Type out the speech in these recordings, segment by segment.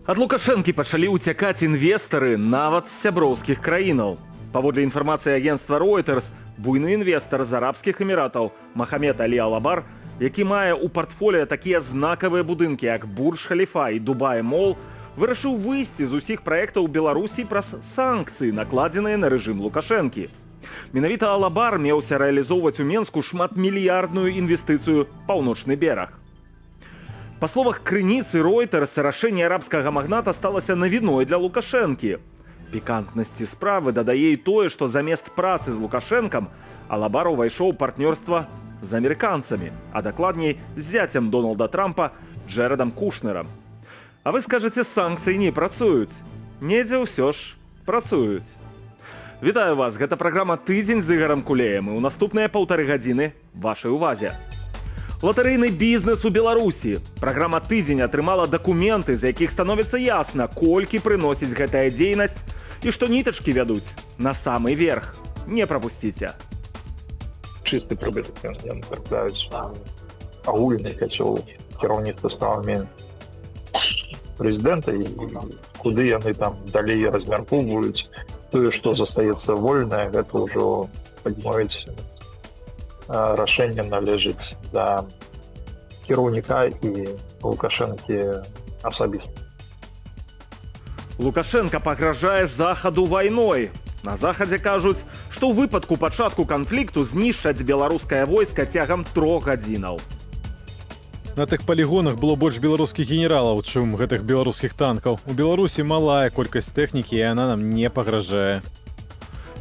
Ад Лукашэнкі пачалі ўцякаць інвестары нават з сяброўскіх краінаў. Паводле інфармацыі агенцтва Reuters, буйны інвестар з Арабскіх Эміратаў Мохамед Алі Алабар, які мае ў партфоліо такія знакавыя будынкі, як Бурдж-Халіфа і Дубай-Мол, вырашыў выйсці з усіх праектаў Беларусі праз санкцыі, накладзеныя на рэжым Лукашэнкі. Менавіта Алабар меўся рэалізоўваць у Менску шматмільярдную інвестыцыю «Паўночны бераг». Па словах крыніцы Reuters, рашэнне арабскага магната сталася навіной для Лукашэнкі. Пікантнасці справы дадае і тое, што замест працы з Лукашэнкам Алабар увайшоў у партнёрства з амерыканцамі, а дакладней з зяцем Дональда Трампа Джэрадам Кушнерам. А вы скажаце, санкцыі не працуюць? Недзе ўсё ж працуюць. Вітаю вас, гэта праграма «Тыдзень» з Ігарам Кулеем, і ў наступныя 1,5 гадзіны вашай увазе. Латарэйны бізнес у Беларусі. Праграма «Тыдзень» атрымала дакументы, з якіх становіцца ясна, колькі прыносіць гэтая дзейнасць і што нітачкі вядуць на самы верх. Не прапусціце. Чысты прыбытак яны трапляюць агульны кацёл кіраўніцтва справамі прэзідэнта, і куды яны там далей размяркоўваюць. Тое, што застаецца вольнае, гэта ўжо, так мовіць, рашэнне належыць да кіраўніка і Лукашэнкі асабіста. Лукашенко пагражае Захаду вайной. На Захадзе кажуць, што ў выпадку пачатку канфлікту знішчаць беларускае войска цягам 3 гадзінаў. На тых палігонах было больш беларускіх генералаў, чым гэтых беларускіх танкаў. У Беларусі малая колькасць тэхнікі, і яна нам не пагражае.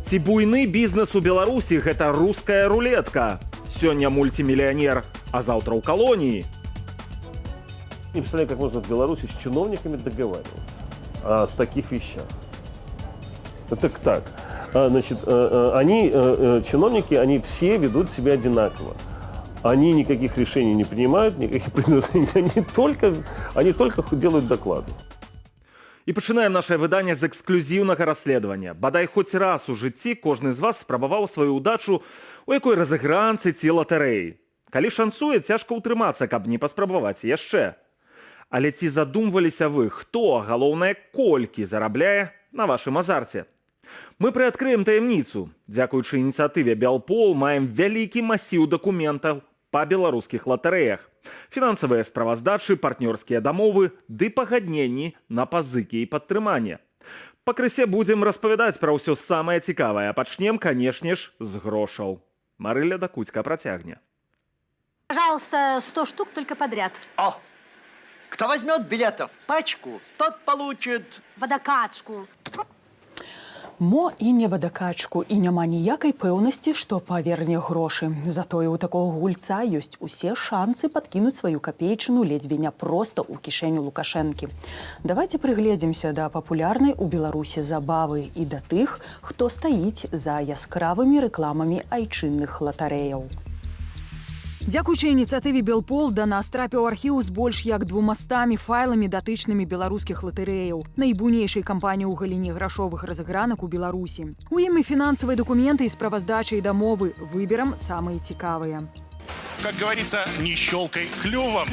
Ці буйны бізнес у Беларусі – гэта руская рулетка? Сёння мультимиллионер, а завтра у колонии. Не представляю, как можно в Беларуси с чиновниками договариваться с таких вещах. Так так. Значит, чиновники, они все ведут себя одинаково. Они никаких решений не принимают, никаких предложений. Они только делают доклады. І пачынаем нашае выданне з эксклюзіўнага расследавання. Бадай хоць раз у жыцці кожны з вас спрабаваў сваю ўдачу у якой разыгранцы ці латарэі. Калі шанцуе, цяжка ўтрымацца, каб не паспрабаваць яшчэ. Але ці задумваліся вы, хто, галоўнае, колькі зарабляе на вашым азарце? Мы прыадкрыем таямніцу. Дзякуючы ініцыятыве Белпол маем вялікі масіў дакументаў па беларускіх латарэях. Фінансавыя справаздачы, партнёрскія дамовы ды пагадненні на пазыкі і падтрыманне. Пакрысе будзем распавядаць пра ўсё самае цікавае, а пачнем, канешне ж, з грошаў. Марыля Дакуцька працягне. Пожалуйста, 100 штук только подряд. О! Кто возьмет билетов пачку, тот получит... Водокачку. Мо і не вадакачку, і няма ніякай пэўнасці, што паверне грошы. Затое ў такога гульца ёсць усе шансы падкінуць сваю капейчыну ледзьве не проста ў кішэню Лукашэнкі. Давайце прыгледзімся да папулярнай у Беларусі забавы і да тых, хто стаіць за яскравымі рэкламамі айчынных латарэяў. Дзякуючы ініцыятыве Белпол да нас трапіў архіў з больш як 200 файламі датычнымі беларускіх латарэяў, найбуйнейшай кампаніі ў галіне грашовых разыгранак у Беларусі. У ім і фінансавыя дакументы і справаздачы і дамовы. Выберам самыя цікавыя. Как говорится, не щелкай клювом.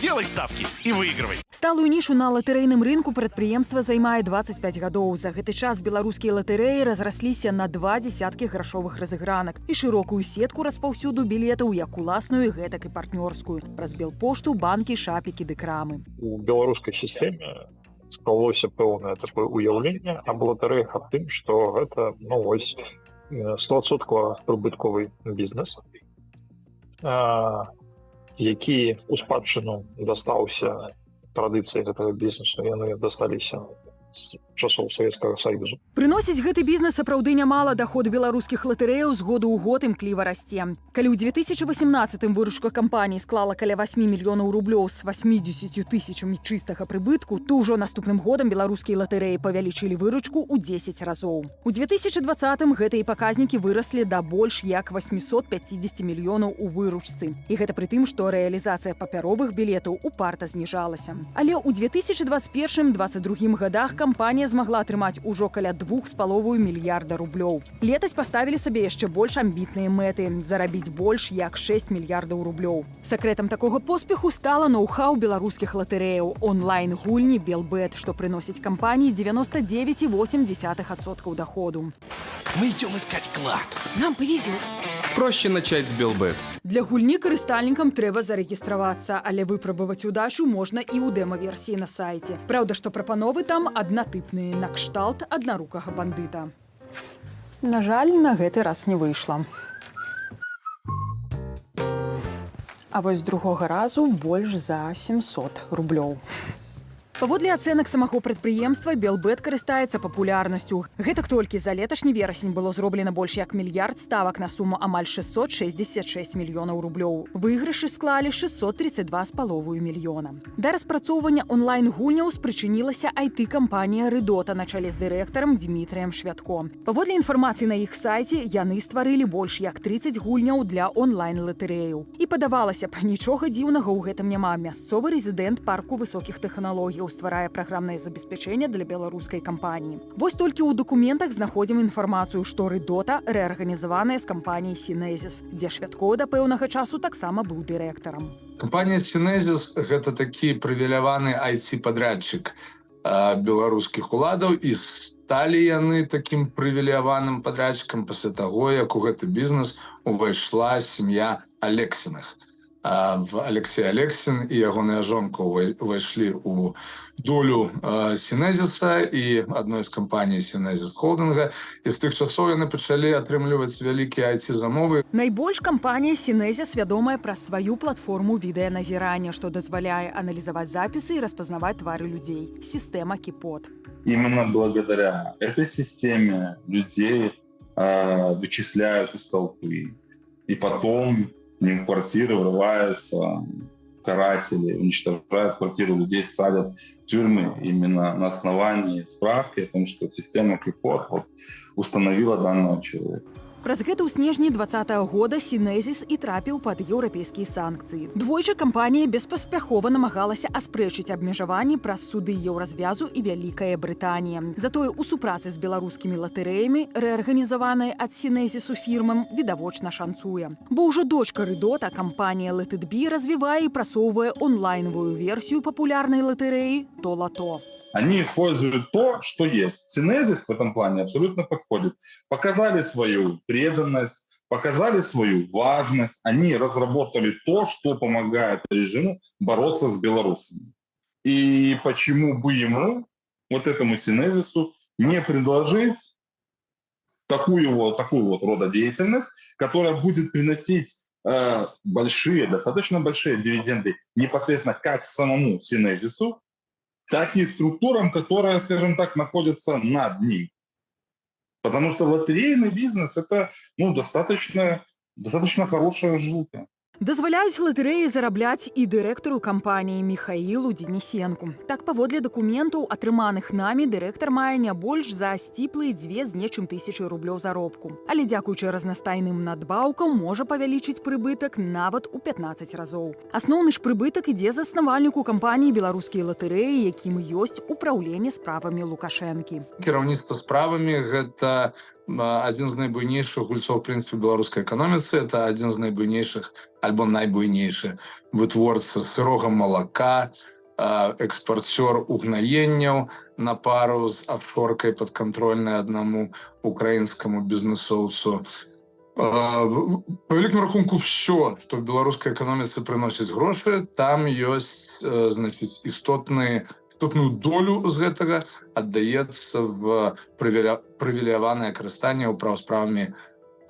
Делай ставки и выигрывай. Сталую нішу на латарэйным рынку прадпрыемства займае 25 гадоў. За гэты час беларускія латарэі разрасліся на 2 дзясяткі грашовых разыгранак і шырокую сетку распаўсюду білетаў як уласную, гэтак і партнёрскую. Праз Белпошту, банкі, шапікі ды крамы. У беларускай сістэме склалося пэўнае такое ўяўленне аб латарэях аб тым, што гэта, 100% прыбытковы бізнес, які ў спадчыну дастаўся традыцыі гэтага бізнесу, яны дасталіся з часоў Савецкага Саюзу. Прыносіць гэты бізнес сапраўды нямала. Даход беларускіх латарэяў з году ў год імкліва расце. Калі ў 2018-м выручка кампаніі склала каля 8 мільёнаў рублёў з 80 тысячамі чыстага прыбытку, то ўжо наступным годам беларускія латарэі павялічылі выручку ў 10 разоў. У 2020-м гэтыя паказнікі выраслі да больш як 850 мільёнаў у выручцы. І гэта пры тым, што рэалізацыя папяровых білетаў упарта зніжалася. Але ў 2021-2022 годах кампанія змагла атрымаць ужо каля 2,5 мільярда рублёў. Летась паставілі сабе яшчэ больш амбітныя мэты – зарабіць больш як 6 мільярдаў рублёў. Сакрэтам такога поспеху стала ноу-хау беларускіх латарэяў – онлайн-гульні «Белбет», што прыносіць кампаніі 99,8% доходу. Мы идем искать клад. Нам повезет. Проще начать с Белбет. Для гульні карыстальнікам трэба зарэгістравацца, але выпрабаваць удачу можна і ў дэма-версіі на сайце. Праўда, што прапановы там аднатыпныя, на кшталт аднарукага бандыта. На жаль, на гэты раз не выйшла. А вось другога разу больш за 700 рублёў. Паводле ацэнак самого прадпрыемства, «Белбет» карыстаецца папулярнасцю. Гэтак толькі за леташні верасень было зроблена больш як мільярд ставак на суму амаль 666 мільёнаў рублёў. Выйгрышы склалі 632,5 мільёна. Да распрацоўвання онлайн-гульняў спрычынілася IT-кампанія «Рыдота» на чале з дырэктарам Дмітрыем Швятко. Паводле інфармацыі на іх сайце, яны стварылі больш як 30 гульняў для онлайн-латарэяў. І падавалася б, нічога дзіўнага ў гэтым няма. Мясцовы рэзідэнт парку высокіх тэхналогій стварае праграмнае забеспячэнне для беларускай кампаніі. Вось толькі ў дакументах знаходзім інфармацыю, што «Рыдота» рэарганізаваная з кампаніяй «Сінезіс», дзе Швятко да пэўнага часу таксама быў дырэктарам. Кампанія «Сінезіс» – гэта такі прывіляваны IT-падрядчык беларускіх уладаў, і сталі яны такім прывіляваным падрядчыкам пасля таго, як у гэты бізнес увайшла сям'я Алексіных. Алексей Алексин і ягоная жонка увайшлі ў долю «Сінезіса» і адной з кампаній «Сінезіс Холдинга», і з тых часоў яны пачалі атрымліваць вялікія IT-замовы. Найбольш кампанія «Сінезіс» вядомая праз сваю платформу відэаназірання, што дазваляе аналізаваць запісы і распазнаваць твары людзей. Сістэма Кіпот. Именно благодаря этой системе людей вычисляют из толпы. И потом к ним в квартиры врываются каратели, уничтожают квартиры людей, садят в тюрьмы именно на основании справки о том, что система Кипот установила данного человека. Праз гэта ў снежні 2020 года «Сінезіс» і трапіў пад еўрапейскія санкцыі. Двойчы кампанія беспаспяхова намагалася аспрэчыць абмежаванні праз суды Еўразвязу і Вялікая Брытанія. Затое ў супрацы з беларускімі латарэямі, рэарганізаванай ад «Сінезісу» фірмам, відавочна шанцуе. Бо ўжо дочка «Рыдота», кампанія «Let It Be» развівае і прасоўвае онлайнавую версію папулярнай латарэі «То-Лото». Они используют то, что есть. «Синезис» в этом плане абсолютно подходит. Показали свою преданность, показали свою важность. Они разработали то, что помогает режиму бороться с белорусами. И почему бы ему, вот этому «Синезису», не предложить такую вот рода деятельность, которая будет приносить достаточно большие дивиденды непосредственно как самому «Синезису», так и структурам, которые, скажем так, находятся над ним. Потому что лотерейный бизнес – это достаточно хорошая жилка. Дазваляюць латарэі зарабляць і дырэктару кампаніі Міхаілу Денісенку. Так, паводле дакументаў, атрыманых намі, дырэктар мае не больш за сціплыя 2 з нечым тысячы рублёў заробку. Але дзякуючы разнастайным надбаўкам можа павялічыць прыбытак нават у 15 разоў. Асноўны ж прыбытак ідзе заснавальніку кампаніі «Беларускія латарэі», якім ёсць управленне справамі Лукашэнкі. Кіраўніцтва справамі – гэта адзін з найбуйнейшых гульцоў, в прынцыпе, беларускай эканоміцы. Это адзін з найбуйнейшых альбо найбуйнейшы вытворца сырога малака, экспарцёр угнаенняў на пару з афшоркай падкантрольнай аднаму украінскаму бізнесоўцу. По вялікім рахунку, все, што в беларускай эканоміцы прыносіць грошы, там ёсць, значыць, істотную долю з гэтага аддаецца в прывіляванае карыстанне ўправасправамі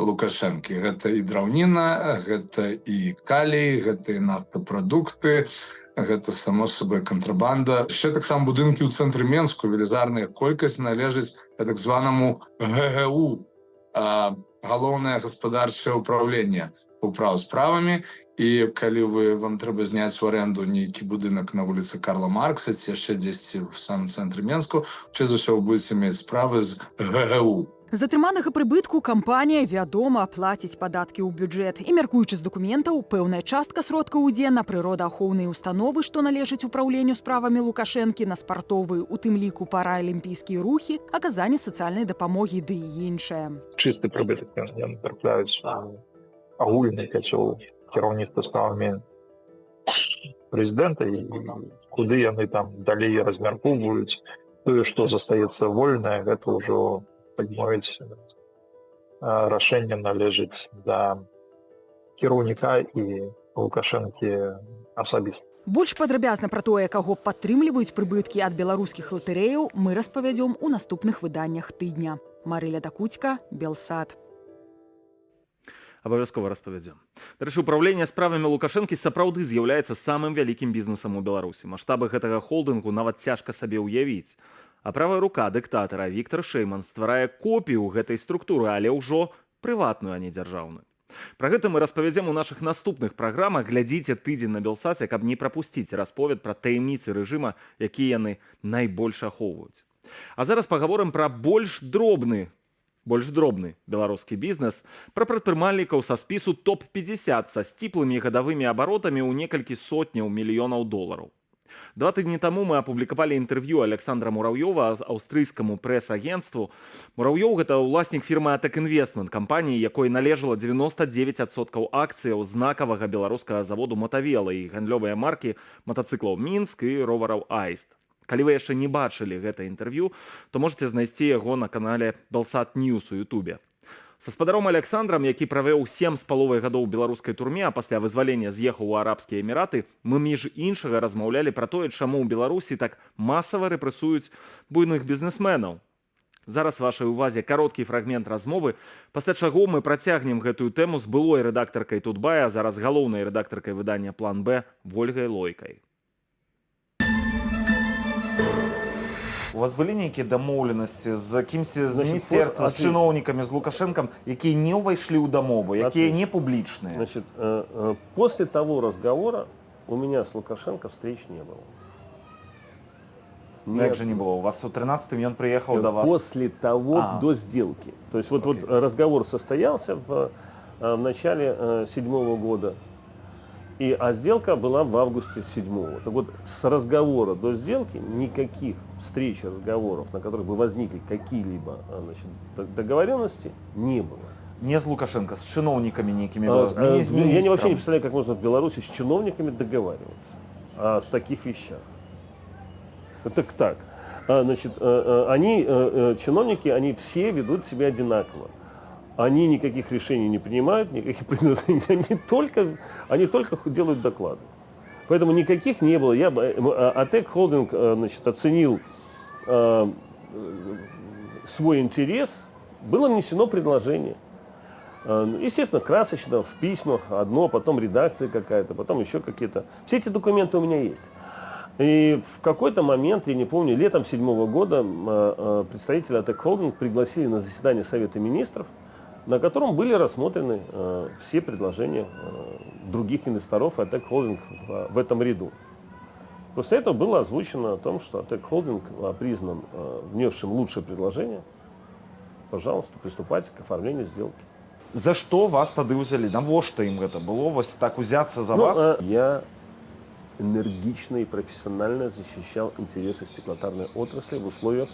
Лукашэнкі. Гэта і драўніна, гэта і калій, гэта і нафтапрадукты, гэта, само сабой, кантрабанда. Яшчэ таксама будынкі ў цэнтры Менску, велізарная колькасць, належыць так званаму ГГУ, галоўнае гаспадарчае ўпраўленне ўправасправамі. І калі вам трэба зняць у аренду нейкі будынак на вуліцы Карла Маркса ці яшчэ дзесьці в самым цэнтры Менску, хутчэй за ўсё вы будзеце мець справы з ГГУ. З атрыманага прыбытку кампанія, вядома, плаціць падаткі ў бюджэт. І мяркуючы з дакументаў, пэўная частка сродкаў ідзе на прыродаахоўныя установы, што належаць управленню справамі Лукашэнкі, на спартовыя, у тым ліку параалімпійскія рухі, аказанне сацыяльнай дапамогі ды і іншае. Чысты прыбытак яны трапляюць у агульны кацёл кіраўніцтва справамі прэзідэнта, і куды яны там далей размяркоўваюць. Тое, што застаецца вольнае, гэта ўжо, так мовіць, рашэнне належыць да кіраўніка і Лукашэнкі асабіста. Больш падрабязна пра тое, каго падтрымліваюць прыбыткі ад беларускіх латарэяў, мы распавядзём у наступных выданнях тыдня. Марыля Дакуцька, Белсад. Абавязкова распавядзем. Дарэчы, управленне справамі Лукашэнкі сапраўды з'яўляецца самым вялікім бізнесам у Беларусі. Маштабы гэтага холдынгу нават цяжка сабе ўявіць. А правая рука дыктатара Віктор Шэйман стварае копію гэтай структуры, але ўжо прыватную, а не дзяржаўную. Пра гэта мы распавядзем у нашых наступных праграмах. Глядзіце тыдзень на Белсаце, каб не прапусціць расповед пра таямніцы рэжыма, якія яны найбольш ахоўваюць. А зараз пагаворым пра больш дробны беларускі бізнес, пра прадпрымальнікаў са спісу топ-50 са сціплымі гадавымі абаротамі ў некалькі сотняў мільёнаў долараў. 2 тыдні таму мы апублікавалі інтэрв'ю Александра Мураўёва аўстрыйскаму прэс-агенцтву. Мураўёў – гэта ўласнік фірмы Атек Інвестмент, кампаніі, якой належала 99% акцыяў знакавага беларускага заводу «Мотавела» і гандлёвыя маркі матацыклаў «Мінск» і ровараў «Аіст». Калі вы яшчэ не бачылі гэта інтэрв'ю, то можете знайсці яго на канале Белсат Ньюс у Ютубе. Са спадаром Александрам, які правёў 7,5 гадоў у беларускай турме, а пасля вызвалення з'ехаў у Арабскія Эміраты, мы між іншага размаўлялі пра тое, чаму ў Беларусі так масава рэпрэсуюць буйных бізнесменаў. Зараз вашай увазе кароткі фрагмент размовы, пасля чаго мы працягнем гэтую тэму з былой рэдактаркай Тутбая, а зараз галоўнай рэдактаркай выдання «План Б» Вольгай Лойкай. У вас былі нейкія дамоўленасці з кімсьці з міністэрства, з чыноўнікамі, з Лукашэнкам, якія не ўвайшлі ў дамову, якія не публічныя? Значит, после того разговора у меня с Лукашенко встреч не было. Як же не было? У вас в 13-м он приехал до вас? После того, до сделки. То есть вот разговор состоялся в начале 2007 года. А сделка была в августе 2007. Так вот, с разговора до сделки никаких встреч, разговоров, на которых бы возникли какие-либо договоренности, не было. Не с Лукашенко, с чиновниками некими? Я вообще не представляю, как можно в Беларуси с чиновниками договариваться о таких вещах. Это так. Значит, чиновники, они все ведут себя одинаково. Они никаких решений не принимают, никаких предложений, они только делают доклады. Поэтому никаких не было. Атек Холдинг, значит, оценил свой интерес, было внесено предложение. Естественно, красочно, в письмах, одно, потом редакция какая-то, потом еще какие-то. Все эти документы у меня есть. И в какой-то момент, я не помню, летом 2007 года представители Атек Холдинг пригласили на заседание Совета министров, на котором были рассмотрены все предложения других инвесторов, и Атек Холдинг в этом ряду. После этого было озвучено о том, что Атек Холдинг признан внесшим лучшее предложение. Пожалуйста, приступайте к оформлению сделки. За что вас тогда взяли? Навошта им это было? Вот так взяться за вас? Я энергично и профессионально защищал интересы стеклотарной отрасли в условиях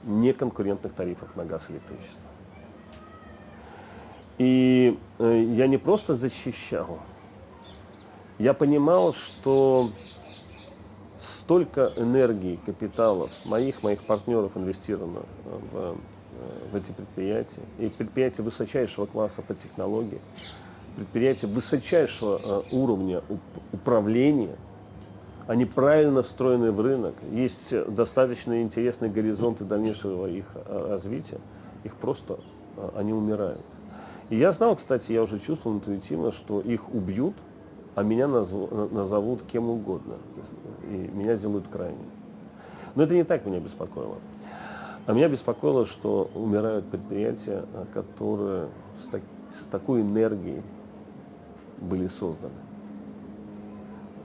неконкурентных тарифов на газ и электричество. И я не просто защищал, я понимал, что столько энергии, капиталов, моих партнеров инвестировано в эти предприятия. И предприятия высочайшего класса по технологии, предприятия высочайшего уровня управления, они правильно встроены в рынок, есть достаточно интересные горизонты дальнейшего их развития, их просто, они умирают. И я знал, кстати, я уже чувствовал интуитивно, что их убьют, а меня назовут кем угодно. И меня сделают крайним. Но это не так меня беспокоило. А меня беспокоило, что умирают предприятия, которые с такой энергией были созданы.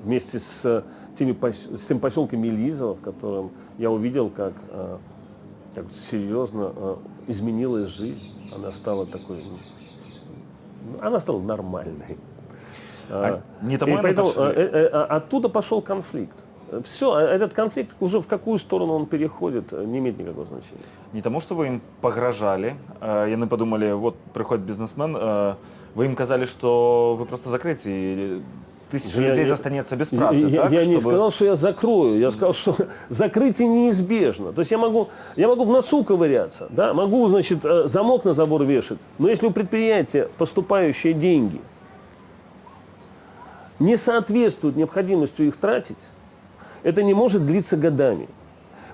Вместе с тем поселком Елизово, в котором я увидел, как как серьезно изменилась жизнь. Она стала такой, она стала нормальной. Не И тому поэтому оттуда пошел конфликт. Все, этот конфликт уже в какую сторону он переходит, не имеет никакого значения. Не тому, что вы им погрожали, яны подумали, вот приходит бизнесмен, вы им сказали, что вы просто закрыте, и тысячи людей застанется без працы, так? Я не сказал, что я закрою, я сказал, что закрытие неизбежно. То есть я могу в носу ковыряться, да? Могу, значит, замок на забор вешать, но если у предприятия поступающие деньги не соответствуют необходимости их тратить, это не может длиться годами.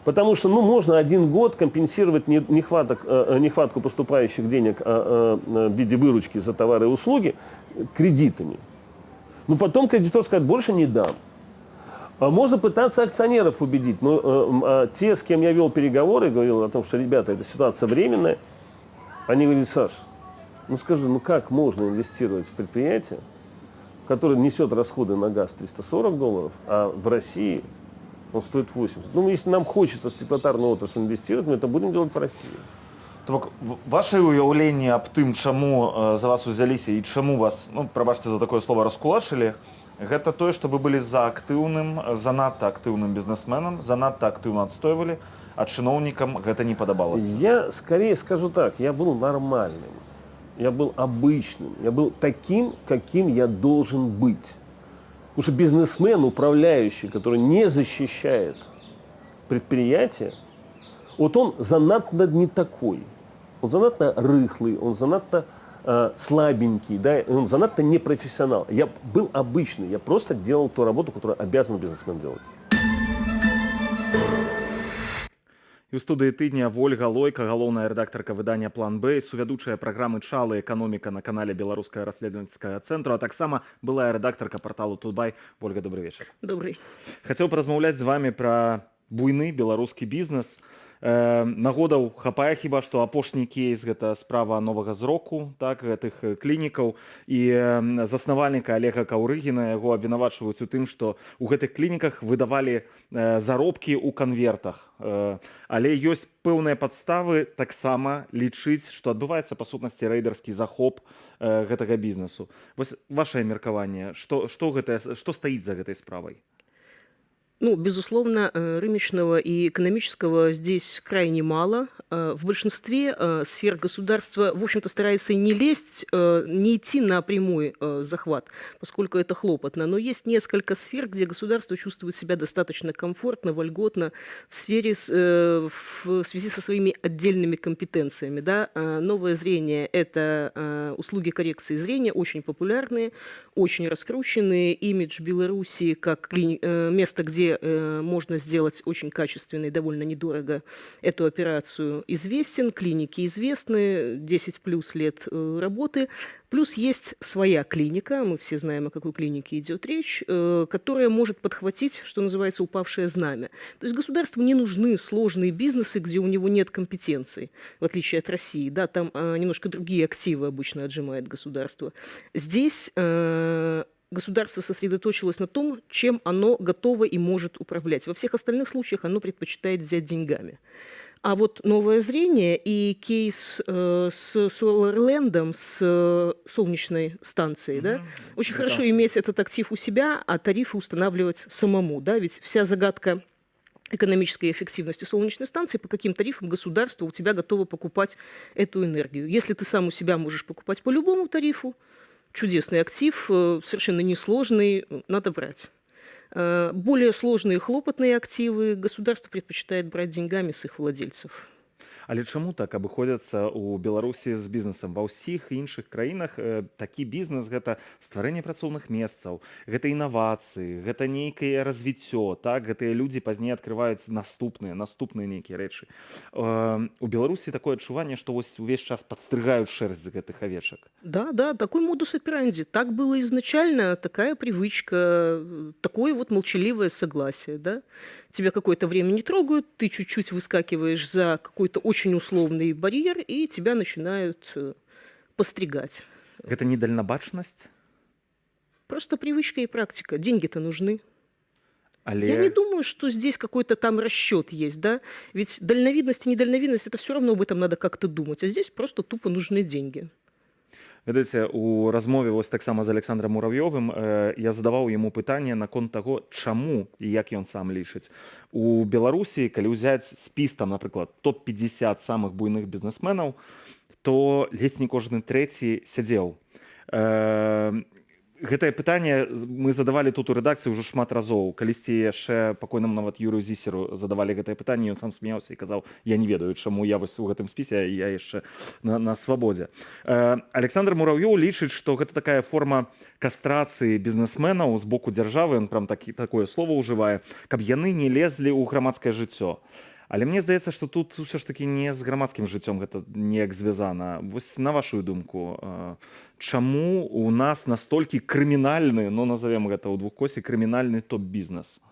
Потому что можно 1 год компенсировать нехватку поступающих денег в виде выручки за товары и услуги кредитами. Но потом кредитор скажет, больше не дам. Можно пытаться акционеров убедить. Но те, с кем я вел переговоры, говорил о том, что, ребята, эта ситуация временная, они говорят, Саш, скажи, как можно инвестировать в предприятие, который несет расходы на газ $340, а в России он стоит 80. Если нам хочется в стеклотарную отрасль инвестировать, мы это будем делать в России. То бок ваше уяўленне аб тым, чаму за вас узяліся і чаму вас, прабачце за такое слово, раскулачылі, гэта тое, што вы былі занадта актыўным бізнесменам, занадта актыўна адстойвалі, а чыноўнікам гэта не падабалася. Я скорее скажу так, я был нормальным, я был обычным, я был таким, каким я должен быть. Потому что бизнесмен, управляющий, который не защищает предприятие, вот он занадто не такой. Он занадто рыхлый, он занадто слабенький, да, он занадто непрофессионал. Я был обычный, я просто делал ту работу, которую обязан бизнесмен делать. І ў студыі тыдня Ольга Лойка, галоўная рэдактарка выдання «План Б», сувядучая праграмы «Чалы эканоміка» на канале Беларускага расследавальніцкага цэнтру, а таксама былая рэдактарка порталу Тутбай. Ольга, добрый вечар. Добрый. Хацеў паразмаўляць з вами пра буйны беларускі бізнес. Нагодаў хапае хіба што апошні кейс гэта справа новага зроку, так, гэтых клінікаў, і заснавальніка Олега Каўрыгіна, яго абвінавачваюць у тым, што ў гэтых клініках выдавалі заробкі ў канвертах. Але ёсць пэўныя падставы таксама лічыць, што адбываецца па сутнасці рэйдарскі захоп гэтага бізнесу. Вось вашае меркаванне, што стаіць за гэтай справай? Безусловно, рыночного и экономического здесь крайне мало. В большинстве сфер государства, в общем-то, старается не лезть, не идти на прямой захват, поскольку это хлопотно. Но есть несколько сфер, где государство чувствует себя достаточно комфортно, вольготно в связи со своими отдельными компетенциями. Да? Новое зрение – это услуги коррекции зрения, очень популярные, очень раскрученные. Имидж Беларуси как место, где можно сделать очень качественно и довольно недорого эту операцию, известен, клиники известны, 10 плюс лет работы. Плюс есть своя клиника, мы все знаем, о какой клинике идет речь, которая может подхватить, что называется, упавшее знамя. То есть государству не нужны сложные бизнесы, где у него нет компетенций, в отличие от России. Да, там немножко другие активы обычно отжимает государство. Здесь государство сосредоточилось на том, чем оно готово и может управлять. Во всех остальных случаях оно предпочитает взять деньгами. А вот новое зрение и кейс с Соларлендом, с солнечной станцией, да, очень хорошо иметь этот актив у себя, а тарифы устанавливать самому. Да? Ведь вся загадка экономической эффективности солнечной станции, по каким тарифам государство у тебя готово покупать эту энергию. Если ты сам у себя можешь покупать по любому тарифу, чудесный актив, совершенно несложный, надо брать. Более сложные хлопотные активы государство предпочитает брать деньгами с их владельцев. Але чаму так абыходзяцца ў Беларусі з бізнесам? Ва ўсіх іншых краінах такі бізнес гэта стварэнне працоўных месцаў, гэта інавацыі, гэта нейкае развіццё, так, гэтыя людзі пазней адкрываюць наступныя нейкія рэчы. У Беларусі такое адчуванне, што вось увесь час падстрыгаюць шэрсць гэтых авечак. Да, такой модус операнди. Так было изначально, такая привычка, такое вот молчаливое согласие, да. Тебя какое-то время не трогают, ты чуть-чуть выскакиваешь за какой-то очень условный барьер, и тебя начинают постригать. Это недальнабачнасць? Просто привычка и практика. Деньги-то нужны. Але... Я не думаю, что здесь какой-то там расчет есть, да? Ведь дальновидность и недальновидность, это все равно об этом надо как-то думать. А здесь просто тупо нужны деньги. Ведаеце, у размове вось таксама з Александром Муравьёвым я задаваў яму пытанне наконт таго, чаму і як ён сам лічыць. У Беларусі, калі ўзяць спіс там, напрыклад, топ-50 самых буйных бізнесменаў, то ледзь не кожны трэці сядзеў. Гэтае пытанне мы задавалі тут у рэдакцыі ўжо шмат разоў. Калісьці яшчэ пакойнаму нават Юрыю Зісеру задавалі гэтае пытанне, ён сам смяўся і казаў: я не ведаю, чаму я вось у гэтым спісе, я яшчэ на свабодзе. Александр Муравьёў лічыць, што гэта такая форма кастрацыі бізнесменаў з боку дзяржавы, ён прям такое слово ўжывае, каб яны не лезлі ў грамадскае жыццё. Але мне здаецца, што тут ўсё ж такі не з грамадскім жыццём гэта неяк звязана. Вось на вашу думку, чаму у нас настолькі крымінальны, ну назовем гэта ў двухкосе, крымінальны топ-бізнес?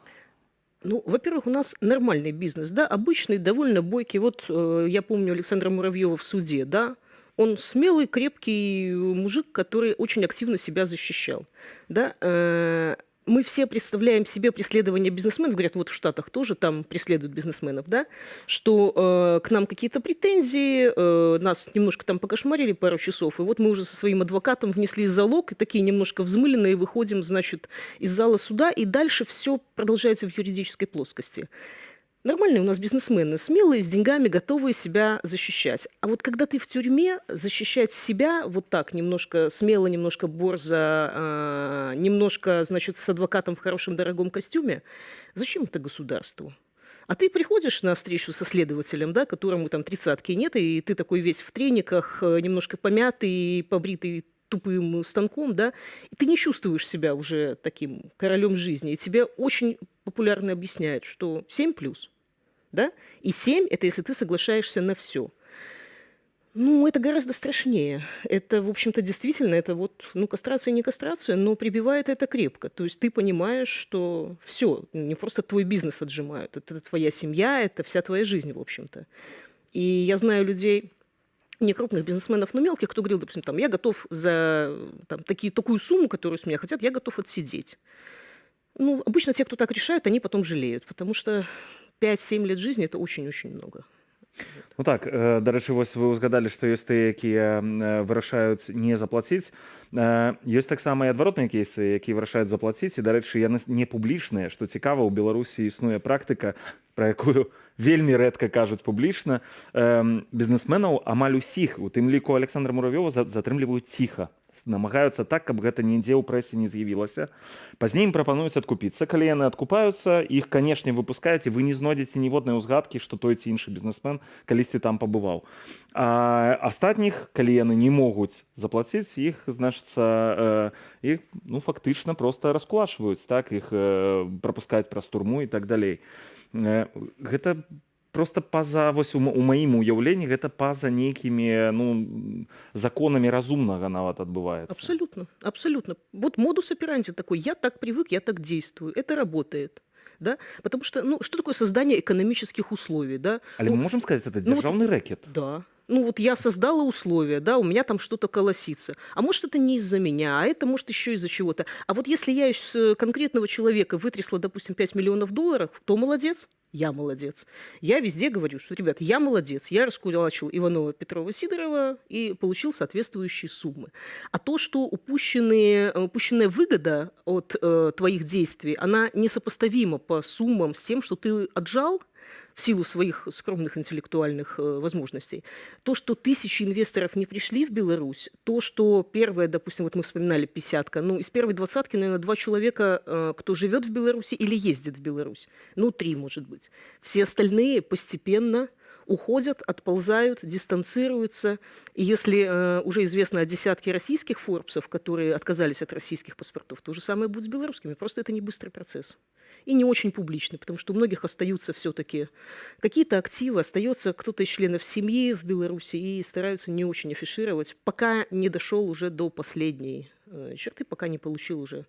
Ну, во-первых, у нас нормальный бизнес, да, обычный, довольно бойкий. Вот я помню Александра Муравьева в суде, да, он смелый, крепкий мужик, который очень активно себя защищал, да. Мы все представляем себе преследование бизнесменов, говорят, вот в Штатах тоже там преследуют бизнесменов, да, что к нам какие-то претензии, нас немножко там покошмарили пару часов, и вот мы уже со своим адвокатом внесли залог, и такие немножко взмыленные выходим, значит, из зала суда, и дальше все продолжается в юридической плоскости. Нормальные у нас бизнесмены, смелые, с деньгами, готовые себя защищать. А вот когда ты в тюрьме, защищать себя вот так, немножко смело, немножко борзо, немножко, значит, с адвокатом в хорошем дорогом костюме, зачем это государству? А ты приходишь на встречу со следователем, да, которому там 30-ки нет, и ты такой весь в трениках, немножко помятый, побритый тупым станком, да, и ты не чувствуешь себя уже таким королем жизни, и тебе очень популярно объясняют, что 7+. Да? И 7 – это если ты соглашаешься на все. Ну, это гораздо страшнее. Это, в общем-то, действительно, это вот, ну, кастрация не кастрация, но прибивает это крепко. То есть ты понимаешь, что все, не просто твой бизнес отжимают, это твоя семья, это вся твоя жизнь, в общем-то. И я знаю людей, не крупных бизнесменов, но мелких, кто говорил, допустим, там, я готов за там, такую сумму, которую с меня хотят, я готов отсидеть. Ну, обычно те, кто так решают, они потом жалеют, потому что 5-7 лет жизни – это очень-очень много. Ну так, дарэчы, вось вы ўзгадалі, што ёсць тыя, якія вырашаюць не заплаціць. Ёсць таксама і адваротныя кейсы, якія вырашаюць заплаціць, і, дарэчы, яны не публічныя, што цікава, у Беларусі існуе практыка, пра якую вельмі рэдка кажуць публічна. Бізнесменаў амаль усіх, у тым ліку Александра Муравьёва, затрымліваюць ціха. Намагаюцца так, каб гэта нідзе ў прэсе не з'явілася. Пазней ім прапануюць адкупіцца. Калі яны адкупаюцца, іх, канешне, выпускаюць, і вы не знойдзеце ніводнай узгадкі, што той ці іншы бізнесмен калісьці там пабываў. А астатніх, калі яны не могуць заплаціць, іх, значыцца, іх, ну, фактычна проста раскулачваюць, так, іх прапускаюць праз турму і так далей. Гэта просто па-за, вось у маім уяўленні, гэта па-за нейкімі, ну, законамі разумнага нават адбываецца. Абсолютно, абсолютно. Вот модус операнди такой, я так привык, я так действую, это работает. Да? Потому что, ну, что такое создание экономических условий, да? Але мы можем сказать, это державный рэкет. Да. Ну вот я создала условия, да, у меня там что-то колосится. А может, это не из-за меня, а это может еще из-за чего-то. А вот если я из конкретного человека вытрясла, допустим, 5 миллионов долларов, то молодец, я молодец. Я везде говорю, что, ребят, я молодец, я раскулачил Иванова, Петрова, Сидорова и получил соответствующие суммы. А то, что упущенная выгода от твоих действий, она несопоставима по суммам с тем, что ты отжал, в силу своих скромных интеллектуальных возможностей. То, что тысячи инвесторов не пришли в Беларусь, то, что первое, допустим, вот мы вспоминали 50-ка, ну, из первой 20-ки, наверное, 2 человека, кто живет в Беларуси или ездит в Беларусь. Ну, 3, может быть. Все остальные постепенно уходят, отползают, дистанцируются. И если уже известно о десятке российских форбсов, которые отказались от российских паспортов, то же самое будет с белорусскими. Просто это не быстрый процесс. И не очень публичный, потому что у многих остаются все-таки какие-то активы, остается кто-то из членов семьи в Беларуси и стараются не очень афишировать, пока не дошел уже до последней черты, пока не получил уже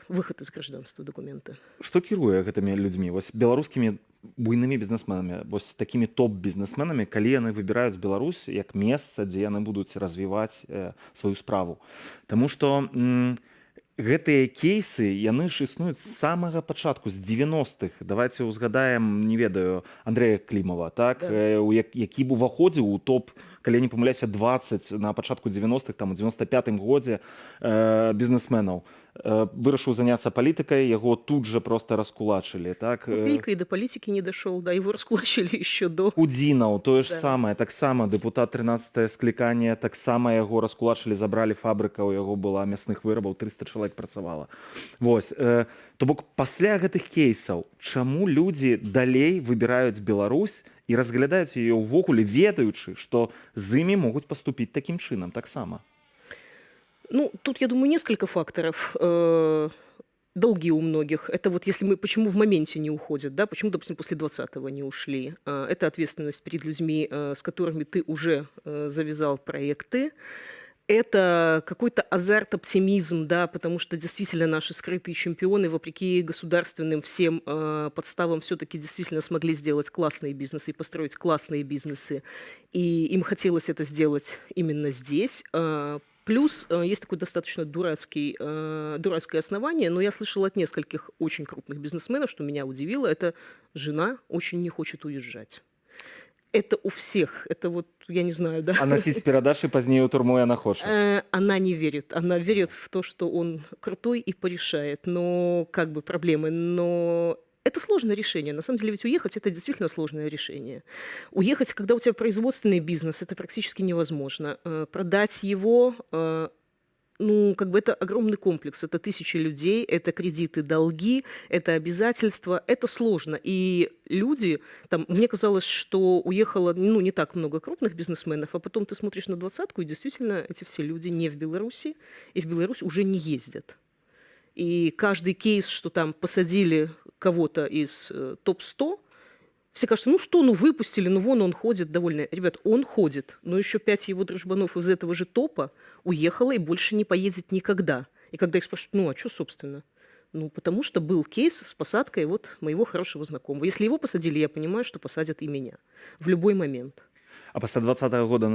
выход из гражданства документа. Што кіруе гэтымі людзьмі, вось беларускімі буйнымі бізнесменамі, вось такімі топ-бізнесменамі, калі яны выбіраюць Беларусь як месца, дзе яны будуць развіваць сваю справу? Таму што Гэтыя кейсы яны ж існуюць з самага пачатку з 90-х. Давайте узгадаем, не ведаю, Андрэя Клімова, так, Да. які б уваходзіў у топ, калі я не памыляюся, 20 на пачатку 90-х, там у 95-м годзе бізнесменаў. Вырашыў заняцца палітыкай, яго тут же просто раскулачылі, так. Копейка и до политики не дошел, да, его раскулачили еще до. Худзінаў, тое ж Да. самае, таксама дэпутат 13 склікання, таксама яго раскулачылі, забралі фабрыка, у яго была мясных вырабаў, 300 чалавек працавала. Вось, то бок пасля гэтых кейсаў, чаму людзі далей выбіраюць Беларусь і разглядаюць яе ўвогуле, ведаючы, што з імі могуць паступіць такім чынам таксама? Ну, тут, я думаю, несколько факторов. Долги у многих. Это вот если мы, почему в моменте не уходят, да, почему, допустим, после 20-го не ушли. Это ответственность перед людьми, с которыми ты уже завязал проекты. Это какой-то азарт, оптимизм, да, потому что действительно наши скрытые чемпионы, вопреки государственным всем подставам, все-таки действительно смогли сделать классные бизнесы и построить классные бизнесы. И им хотелось это сделать именно здесь. Плюс есть такое достаточно дурацкое основание, но я слышала от нескольких очень крупных бизнесменов, что меня удивило, это жена очень не хочет уезжать. Это у всех, это вот, я не знаю, да. А носіць перадачы пазней у турму яна хоча. Она не верит, она верит в то, что он крутой и порешает, но как бы проблемы, но... Это сложное решение. На самом деле ведь уехать – это действительно сложное решение. Уехать, когда у тебя производственный бизнес, это практически невозможно. Продать его, ну, как бы это огромный комплекс. Это тысячи людей, это кредиты, долги, это обязательства. Это сложно. И люди, там, мне казалось, что уехало, ну, не так много крупных бизнесменов, а потом ты смотришь на двадцатку, и действительно эти все люди не в Беларуси, и в Беларусь уже не ездят. И каждый кейс, что там посадили кого-то из топ-100, все кажется, ну что, ну выпустили, ну вон он ходит довольно. Ребят, он ходит, но еще 5 его дружбанов из этого же топа уехало и больше не поедет никогда. И когда их спрашивают, ну а что, собственно? Ну, потому что был кейс с посадкой вот моего хорошего знакомого. Если его посадили, я понимаю, что посадят и меня в любой момент. А пасля 20-го года,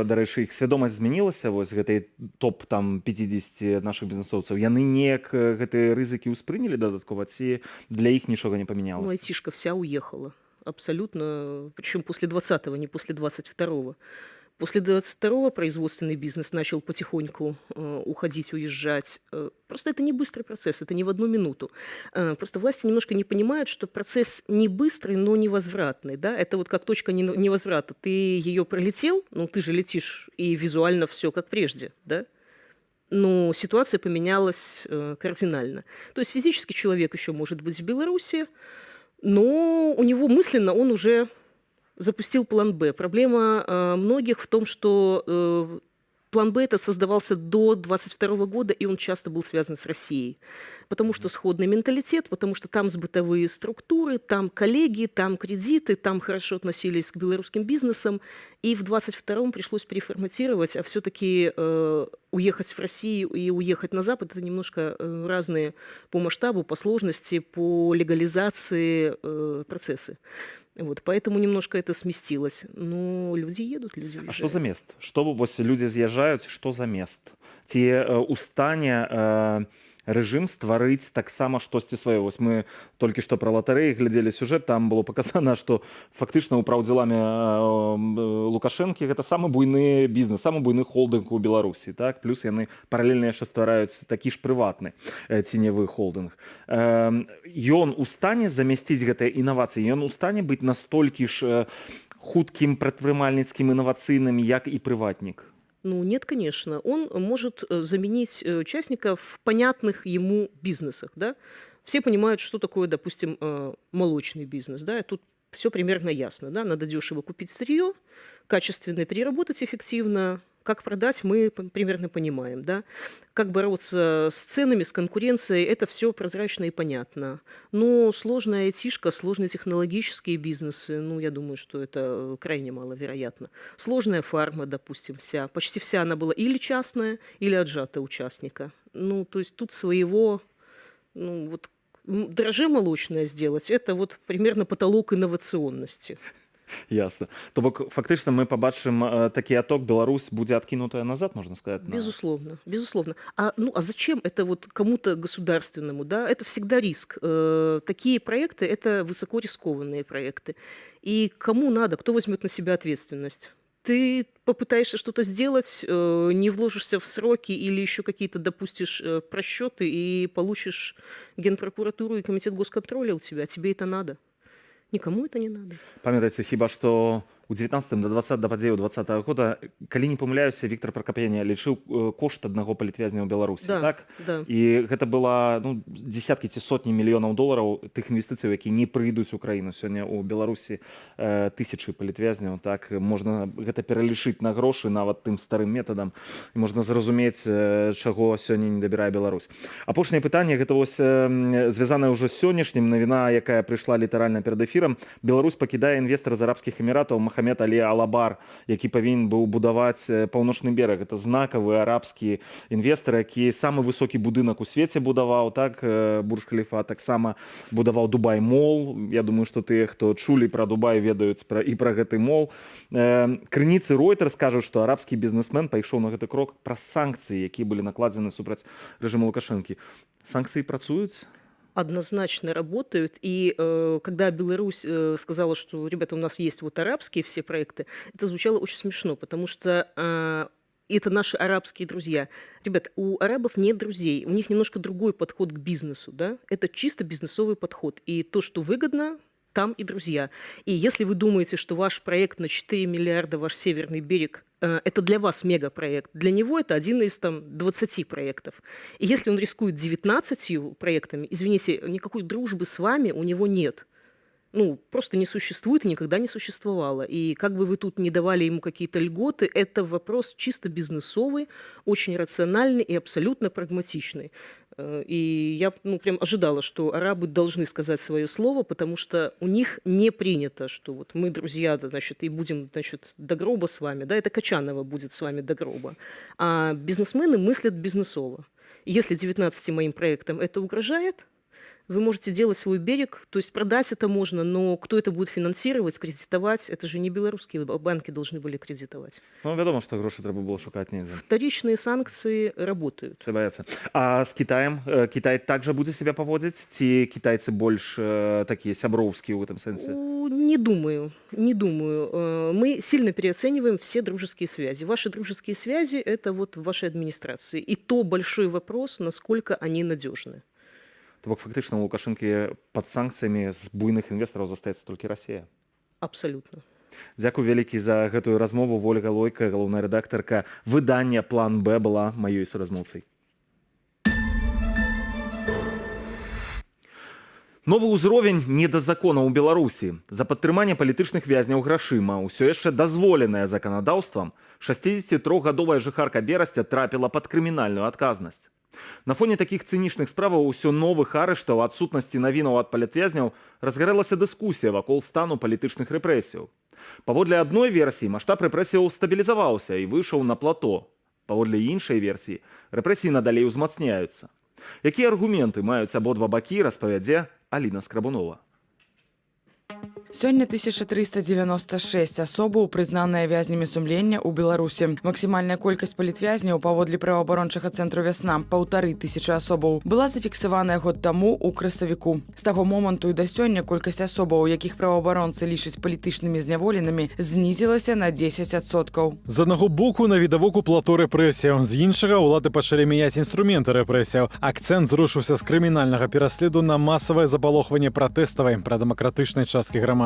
дарэчы, іх свядомасць змянілася, вось гэтай топ там 50 наших бізнесоўцаў, яны неяк гэтыя рызыкі ўспрынялі дадаткова, ці для іх нічога не Ну, памянялася? айтишка вся уехала. Абсолютно. Причем после 20-го, не после 22-го. После 22-го производственный бизнес начал потихоньку уходить, уезжать. Просто это не быстрый процесс, это не в одну минуту. Просто власти немножко не понимают, что процесс не быстрый, но невозвратный. Да? Это вот как точка невозврата. Ты ее пролетел, ну ты же летишь, и визуально все как прежде. Да? Но ситуация поменялась кардинально. То есть физически человек еще может быть в Беларуси, но у него мысленно он уже запустил план «Б». Проблема многих в том, что план «Б» этот создавался до 22 года, и он часто был связан с Россией. Потому что сходный менталитет, потому что там сбытовые структуры, там коллеги, там кредиты, там хорошо относились к белорусским бизнесам. И в 22-м пришлось переформатировать, а все-таки уехать в Россию и уехать на Запад – это немножко разные по масштабу, по сложности, по легализации процессы. Вот, поэтому немножко это сместилось. Но люди едут, люди уезжают. А што за мест? Што вось людзі з'язджаюць, што за мест? Ці у стане рэжым стварыць таксама штосьці сваё? Вось мы толькі што пра латарэі глядзелі сюжэт, там было паказана, што фактычна ўпраўдзеламі Лукашэнкі гэта самы буйны бізнес, самы буйны холдынг у Беларусі, так? Плюс яны паралельна яшчэ ствараюць такі ж прыватны ценевы холдынг. Ён у стане замясціць гэтыя інавацыі, ён у стане быць настолькі ж хуткім прадпрымальніцкім інавацыйным, як і прыватнік? Ну, нет, конечно. Он может заменить участника в понятных ему бизнесах. Да? Все понимают, что такое, допустим, молочный бизнес. Да? И тут все примерно ясно. Да? Надо дешево купить сырье, качественно переработать эффективно. Как продать, мы примерно понимаем. Да? Как бороться с ценами, с конкуренцией, это все прозрачно и понятно. Но сложная айтишка, сложные технологические бизнесы, ну, я думаю, что это крайне маловероятно. Сложная фарма, допустим, вся. Почти вся она была или частная, или отжата участника. Ну, то есть тут своего, ну, вот, дрожжи молочное сделать, это вот примерно потолок инновационности. Ясно. То бок фактычна мы пабачым такі аток, Беларусь будзе адкінутая назад, можна сказать? Безусловно, безусловно. А зачем это вот кому-то государственному, да? Это всегда риск. Такие проекты – это высокорискованные проекты. И кому надо, кто возьмет на себя ответственность? Ты попытаешься что-то сделать, не вложишься в сроки или еще какие-то допустишь просчеты и получишь Генпрокуратуру и Комитет госконтроля у тебя. Тебе это надо. Никому это не надо. Памятаеце хіба што у 19 до падзею 20-го года, калі не памыляюся, Віктор Пракапеня лічыў кошт аднаго палітвязня ў Беларусі, Да, так? да. І гэта была дзесяткі ці сотні мільёнаў долараў тых інвестыцый, якія не прыйдуць у краіну. Сёння ў Беларусі тысячы палітвязняў, так? Можна гэта пералічыць на грошы нават тым старым метадам, і можна зразумець, чаго сёння не дабірае Беларусь. Апошняе пытанне, гэта вось звязанае ўжо з сённяшнім, навіна, якая прыйшла літаральна перад эфірам. Беларусь пакідае інвестар з арабскіх эміратаў Махамед Алі Алабар, які павінен быў будаваць паўночны бераг. Это знакавы арабскі інвестар, які самы высокі будынак у свеце будаваў, так, Бурдж-Халіфа, таксама будаваў Дубай Мол. Я думаю, што тыя, хто чулі пра Дубай, ведаюць і пра гэты мол. Крыніцы Reuters кажуць, што арабскі бізнесмен пайшоў на гэты крок праз санкцыі, якія былі накладзены супраць рэжыму Лукашэнкі. Санкцыі працуюць? Однозначно работают. И когда Беларусь сказала, что, ребята, у нас есть вот арабские все проекты, это звучало очень смешно, потому что это наши арабские друзья. Ребят, у арабов нет друзей, у них немножко другой подход к бизнесу, да? Это чисто бизнесовый подход. И то, что выгодно, там и друзья. И если вы думаете, что ваш проект на 4 миллиарда, ваш северный берег, это для вас мегапроект, для него это один из 20 проектов. И если он рискует 19 проектами, извините, никакой дружбы с вами у него нет. Просто не существует и никогда не существовало. И как бы вы тут не давали ему какие-то льготы, это вопрос чисто бизнесовый, очень рациональный и абсолютно прагматичный. И я прям ожидала, что арабы должны сказать свое слово, потому что у них не принято, что вот мы друзья, значит, и будем, значит, до гроба с вами, да, это Качанова будет с вами до гроба. А бизнесмены мыслят бизнесово. И если 19 моим проектам это угрожает, вы можете делать свой берег, то есть продать это можно, но кто это будет финансировать, кредитовать, это же не белорусские банки должны были кредитовать. Вядома, што грошы трэба было шукаць недзе. Вторичные санкции работают. Все боятся. А с Китаем? Китай также будет себя поводить? Ці китайцы больше такие сяброўские в этом сенсе? Не думаю, не думаю. Мы сильно переоцениваем все дружеские связи. Ваши дружеские связи – это вот в вашей администрации. И то большой вопрос, насколько они надежны. То бок фактычна у Лукашэнкі пад санкцыямі з буйных інвестараў застаецца толькі Расія. Абсолютно. Дзякуй вялікі за гэтую размову. Ольга Лойка, галоўная рэдактарка выдання «План Б», была маёй суразмоўцай. Новы ўзровень недазакона ў Беларусі. За падтрыманне палітычных вязняў грашыма ўсё яшчэ дазволенае заканадаўствам 63гадовая жыхарка Берасця трапіла пад крымінальную адказнасць. На фоне такіх цынічных справаў усё новых арыштаў, адсутнасці навінаў ад палітвязняў разгарэлася дыскусія вакол стану палітычных рэпрэсіяў. Паводле адной версіі маштаб рэпрэсіяў стабілізаваўся і выйшаў на плато. Паводле іншай версіі рэпрэсіі надалей узмацняюцца. Якія аргументы маюць абодва бакі, распавядзе Аліна Скрабунова. Сёння 1396 асобаў, прызнаныя вязнямі сумлення ў Беларусі. Максімальная колькасць палітвязняў паводле праваабарончага цэнтру «Вясна» 1500 асобаў была зафіксаваная год таму ў красавіку. З таго моманту і да сёння колькасць асобаў, якіх праваабаронцы лічаць палітычнымі зняволенымі, знізілася на 10%. З аднаго боку навідавоку плато рэпрэсіяў, з іншага ўлады пачалі мяняць інструменты рэпрэсіяў. Акцэнт зрушыўся з крымінальнага пераследу на масавае запалохванне пратэставай прадэмакратычнай часткі грамадства.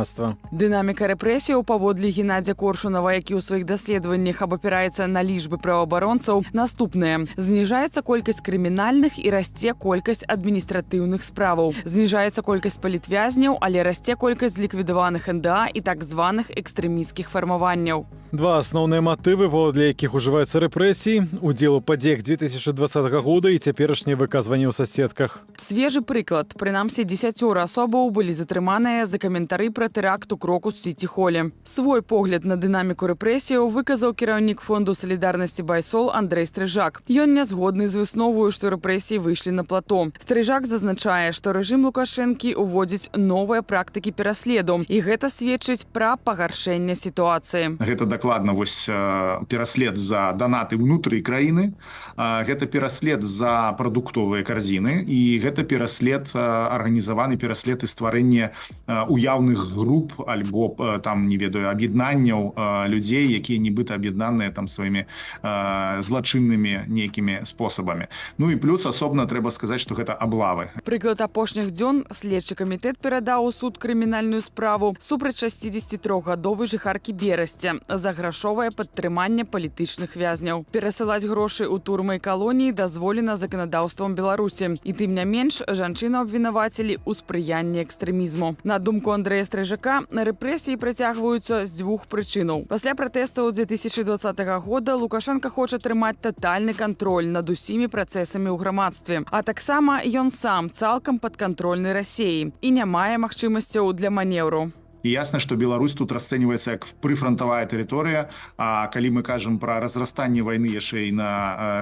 Дынаміка рэпрэсіяў паводле Геннадзя Коршунова, які ў сваіх даследаваннях абапіраецца на лічбы праваабаронцаў, наступная. Зніжаецца колькасць крымінальных і расце колькасць адміністратыўных справаў. Зніжаецца колькасць палітвязняў, але расце колькасць ліквідаваных НДА і так званых экстрэмісцкіх фармаванняў. Два асноўныя матывы, паводле якіх ужываюцца рэпрэсіі, удзел у падзеях 2020 года і цяперашнія выказванні ў соцсетках. Свежы прыклад. Прынамсі, 10 асобаў былі затрыманыя за каментарі каментары пра тэракт у Крокус-Сіті-холе. Свой погляд на дынаміку рэпрэсіяў выказаў кіраўнік фонду салідарнасці Байсол Андрэй Стрыжак. Ён не згодны з высноваю, што рэпрэсіі выйшлі на плато. Стрыжак зазначае, што рэжым Лукашэнкі уводзіць новыя практыкі пераследу, і гэта сведчыць пра пагаршэнне сітуацыі. Гэта дакладна пераслед за данаты ўнутры краіны, гэта пераслед за прадуктовыя карзіны, і гэта пераслед, арганізаваны пераслед і стварэнне уяўных груп альбо там, не ведаю, аб'яднанняў людзей, якія нібыта аб'яднаныя там сваімі злачыннымі нейкімі спосабамі. Ну і плюс асобна трэба сказаць, што гэта аблавы. Прыклад апошніх дзён следчы камітэт перадаў у суд крымінальную справу супраць 63-гадовай жыхаркі Берасці за грашовае падтрыманне палітычных вязняў. Перасылаць грошы ў турмы і калоніі дазволена заканадаўствам Беларусі. І тым не менш, жанчыну абвінавацілі ў спрыянні экстрэмізму. На думку Андрэя Стрыжака, рэпрэсіі працягваюцца з дзвюх прычынаў. Пасля пратэстаў 2020 года Лукашенко хоча трымаць татальны кантроль над усімі працэсамі ў грамадстве. А таксама ён сам цалкам падкантрольны Расіі і не мае магчымасцяў для манеўру. І ясна, што Беларусь тут расцэньваецца як прыфрантавая тэрыторыя, а калі мы кажам пра разрастанне вайны яшчэ і на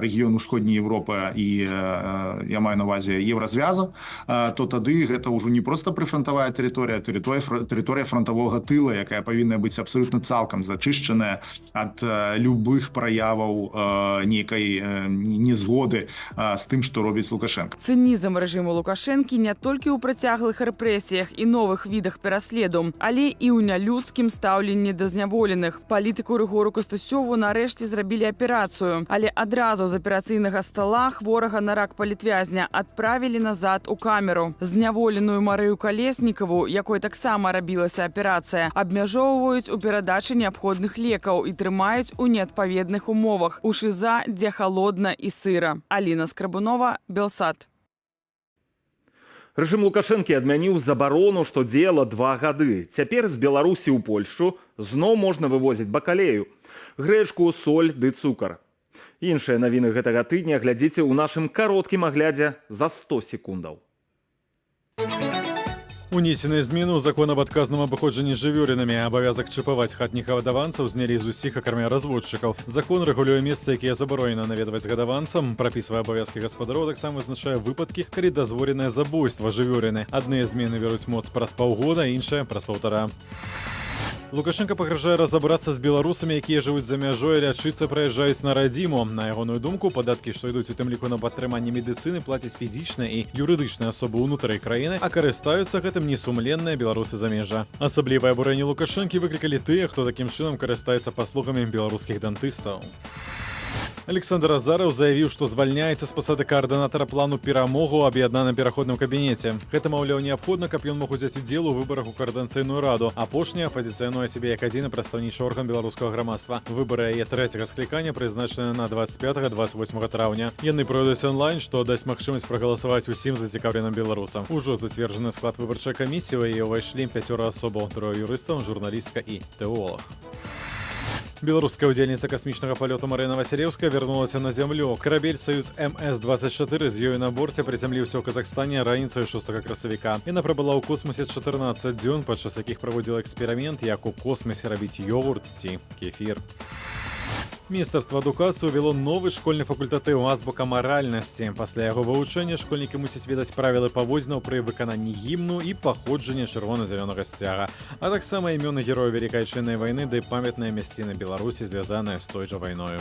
рэгіён усходняй Европы і я маю на ўвазе еўразвяза, то тады гэта ўжо не проста прыфрантавая тэрыторыя, тэрыторыя фронтавога тыла, якая павінна быць абсалютна цалкам зачышчаная ад любых праяваў нейкай незгоды з тым, што робіць Лукашенко. Цынізм рэжыму Лукашэнкі не толькі ў працяглых рэпрэсіях і новых відах пераследу, але і ў нялюдскім стаўленні да зняволеных. Палітыку Рыгору Кастусёву нарэшце зрабілі аперацыю, але адразу з аперацыйнага стала хворага на рак палітвязня адправілі назад у камеру. Зняволеную Марыю Калеснікаву, якой таксама рабілася аперацыя, абмяжоўваюць у перадачы неабходных лекаў і трымаюць у неадпаведных умовах у ШІЗА, дзе халодна і сыра. Аліна Скрабунова, Белсат. Рэжым Лукашэнкі адмяніў забарону, што дзеяла 2 гады. Цяпер з Беларусі ў Польшчу зноў можна вывозіць бакалею, грэчку, соль ды цукар. Іншыя навіны гэтага тыдня глядзіце ў нашым кароткім аглядзе за 100 секундаў. Унесеныя змены ў закон аб адказным абыходжанні жывёлінамі. Абавязак чыпаваць хатніх гадаванцаў знялі з усіх, акрамя разводчыкаў. Закон рэгулюе месцы, якія забаронена наведваць гадаванцам, прапісвае абавязкі гаспадароў, таксама вызначае выпадкі, калі дазволенае забойства жывёліны. Адныя змены бяруць моц праз паўгода, іншыя праз 1,5. Лукашенко пагражае разабрацца з беларусамі, якія жывуць за мяжой, лячыцца прыязджаюць на радзіму. На ягоную думку, падаткі, што ідуць у тым ліку на падтрыманне медыцыны, плацяць фізічныя і юрыдычныя асобы ўнутры краіны, а карыстаюцца гэтым несумленныя беларусы замежжа. Асаблівае абурэнне Лукашэнкі выклікалі тыя, хто такім чынам карыстаецца паслугамі беларускіх дантыстаў. Александр Азаров заявіў, што звальняецца з пасады каардынатара плану перамогу ў аб'яднаным пераходным кабінеце. Гэта, маўляў, неабходна, каб ён мог узяць удзел у выбарах у коардынацыйную раду. Апошняя пазіцыянуе сябе як адзіны прадстаўнічы орган беларускага грамадства. Выбары яе 3-го склікання прызначаны на 25-28 траўня. Яны пройдуць онлайн, што дасць магчымасць прагаласаваць усім зацікаўленым беларусам. Ужо зацверджаны склад выбарчай камісіі, у яе ўвайшлі 5 асобаў, 3 юрыстаў, журналістка і тэолог. Беларуская ўдзельніца касмічнага палёту Марына Васілеўская вярнулася на зямлю. Карабель «Саюз МС-24» з ёю на борце прызямліўся ў Казахстане раніцаю 6 красавіка. Яна прабыла ў космосе 14 дзён, падчас якіх праводзіла эксперымент, як у космосе рабіць ёгурт ці кефір. Міністэрства адукацыі ўвяло новы школьны факультатыў азбука маральнасці. Пасля яго вывучэння школьнікі мусяць ведаць правілы паводзінаў пры выкананні гімну і паходжання чырвона-зялёнага сцяга, а таксама імёны герояў Вялікай Адчайнай вайны ды памятныя мясціны Беларусі, звязаныя з той жа вайною.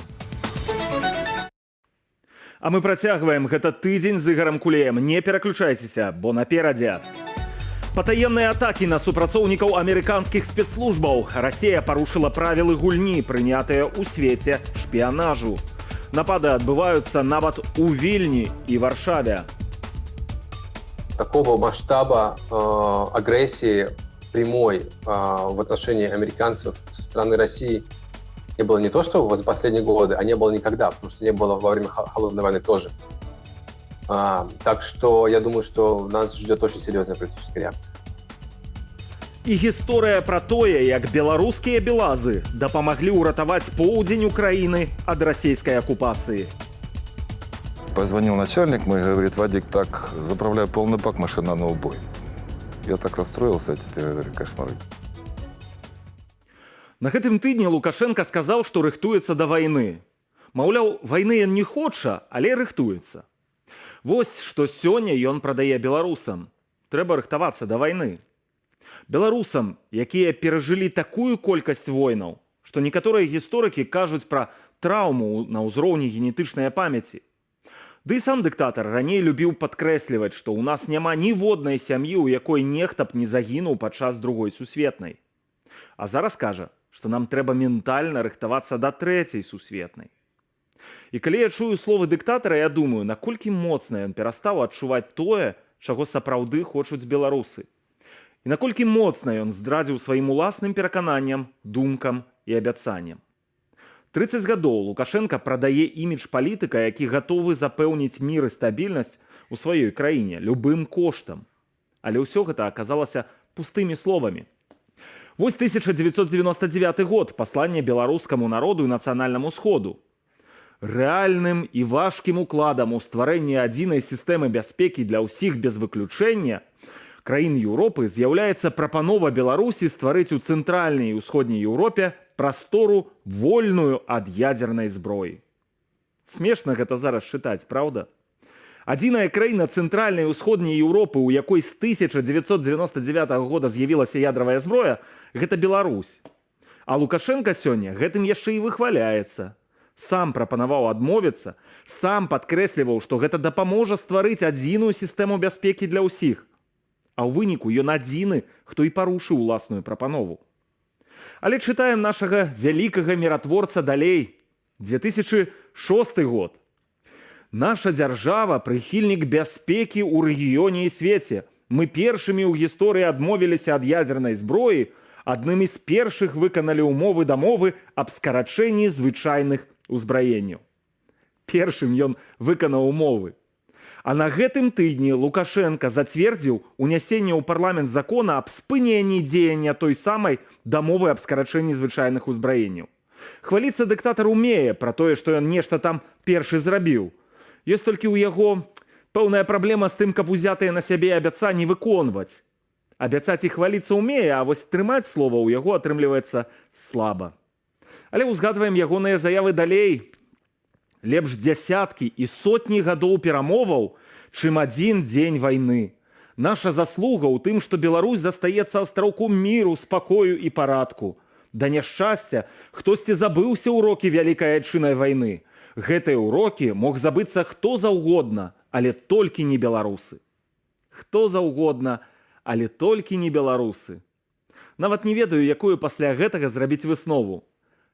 А мы працягваем. Гэта тыдзень з Ігарам Кулеем. Не пераключайцеся, бо наперадзе. Патаемныя атакі на супрацоўнікаў амерыканскіх спецслужбаў. Расія парушыла правілы гульні, прынятыя ў свеце шпіянажу. Напады адбываюцца нават у Вільні і Варшаве. Такого масштаба агрессии прямой в отношении американцев со стороны России не было не то, что за последние годы, а не было никогда, потому что не было во время холодной войны тоже. Так что я думаю, что нас ждет очень серьезная политическая реакция. І гісторыя пра тое, як беларускія белазы дапамаглі ўратаваць поўдзень Украіны ад расійскай акупацыі. Позвонил начальник мой, говорит: Вадик, так, заправляю полный бак, машина на убой. Я так расстроился, теперь кошмары. На гэтым тыдні Лукашенко сказаў, што рыхтуецца да вайны. Маўляў, вайны ён не хоча, але рыхтуецца. Вось што сёння ён прадае беларусам. Трэба рыхтавацца да вайны. Беларусам, якія перажылі такую колькасць войнаў, што некаторыя гісторыкі кажуць пра траўму на ўзроўні генетычнай памяці. Ды і сам дыктатар раней любіў падкрэсліваць, што ў нас няма ніводнай сям'і, у якой нехта б не загінуў падчас другой сусветнай. А зараз кажа, што нам трэба ментальна рыхтавацца да трэцяй сусветнай. І калі я чую словы дыктатара, я думаю, наколькі моцна ён перастаў адчуваць тое, чаго сапраўды хочуць беларусы. І наколькі моцна ён здрадзіў сваім уласным перакананням, думкам і абяцанням. 30 гадоў Лукашенко прадае імідж палітыка, які гатовы запэўніць мір і стабільнасць у сваёй краіне любым коштам. Але ўсё гэта аказалася пустымі словамі. Вось 1999 год, пасланне беларускаму народу і нацыянальнаму сходу. Рэальным і важкім укладам у стварэнні адзінай сістэмы бяспекі для ўсіх без выключэння краін Еўропы з'яўляецца прапанова Беларусі стварыць у цэнтральнай і ўсходняй Еўропе прастору вольную ад ядзернай зброі. Смешна гэта зараз чытаць, праўда? Адзіная краіна цэнтральнай і ўсходняй Еўропы, у якой з 1999 года з'явілася ядравая зброя, гэта Беларусь. А Лукашенко сёння гэтым яшчэ і выхваляецца. Сам прапанаваў адмовіцца, сам падкрэсліваў, што гэта дапаможа стварыць адзіную сістэму бяспекі для ўсіх. А ў выніку ён адзіны, хто і парушыў уласную прапанову. Але чытаем нашага вялікага міратворца далей. 2006 год. Наша дзяржава прыхільнік бяспекі ў рэгіёне і свеце. Мы першымі ў гісторыі адмовіліся ад ядзернай зброі, аднымі з першых выканалі ўмовы дамовы аб скарачэнні звычайных узбраенняў. Першым ён выканаў умовы. А на гэтым тыдні Лукашенко зацвердзіў унясенне ў парламент закона аб спыненні дзеяння той самай дамовы аб скарачэнні звычайных узбраенняў. Хваліцца дыктатар умее пра тое, што ён нешта там першы зрабіў. Ёсць толькі ў яго пэўная праблема з тым, каб узятыя на сябе абяцанні выконваць. Абяцаць і хваліцца умее, а вось трымаць слова ў яго атрымліваецца слаба. Але ўзгадваем ягоныя заявы далей. Лепш дзясяткі і сотні гадоў перамоваў, чым адзін дзень вайны. Наша заслуга ў тым, што Беларусь застаецца астраўком міру, спакою і парадку. Да няшчасця, хтосьці забыўся ўрокі вялікай айчыннай вайны. Гэтыя ўрокі мог забыцца хто заўгодна, але толькі не беларусы. Хто заўгодна, але толькі не беларусы. Нават не ведаю, якую пасля гэтага зрабіць выснову.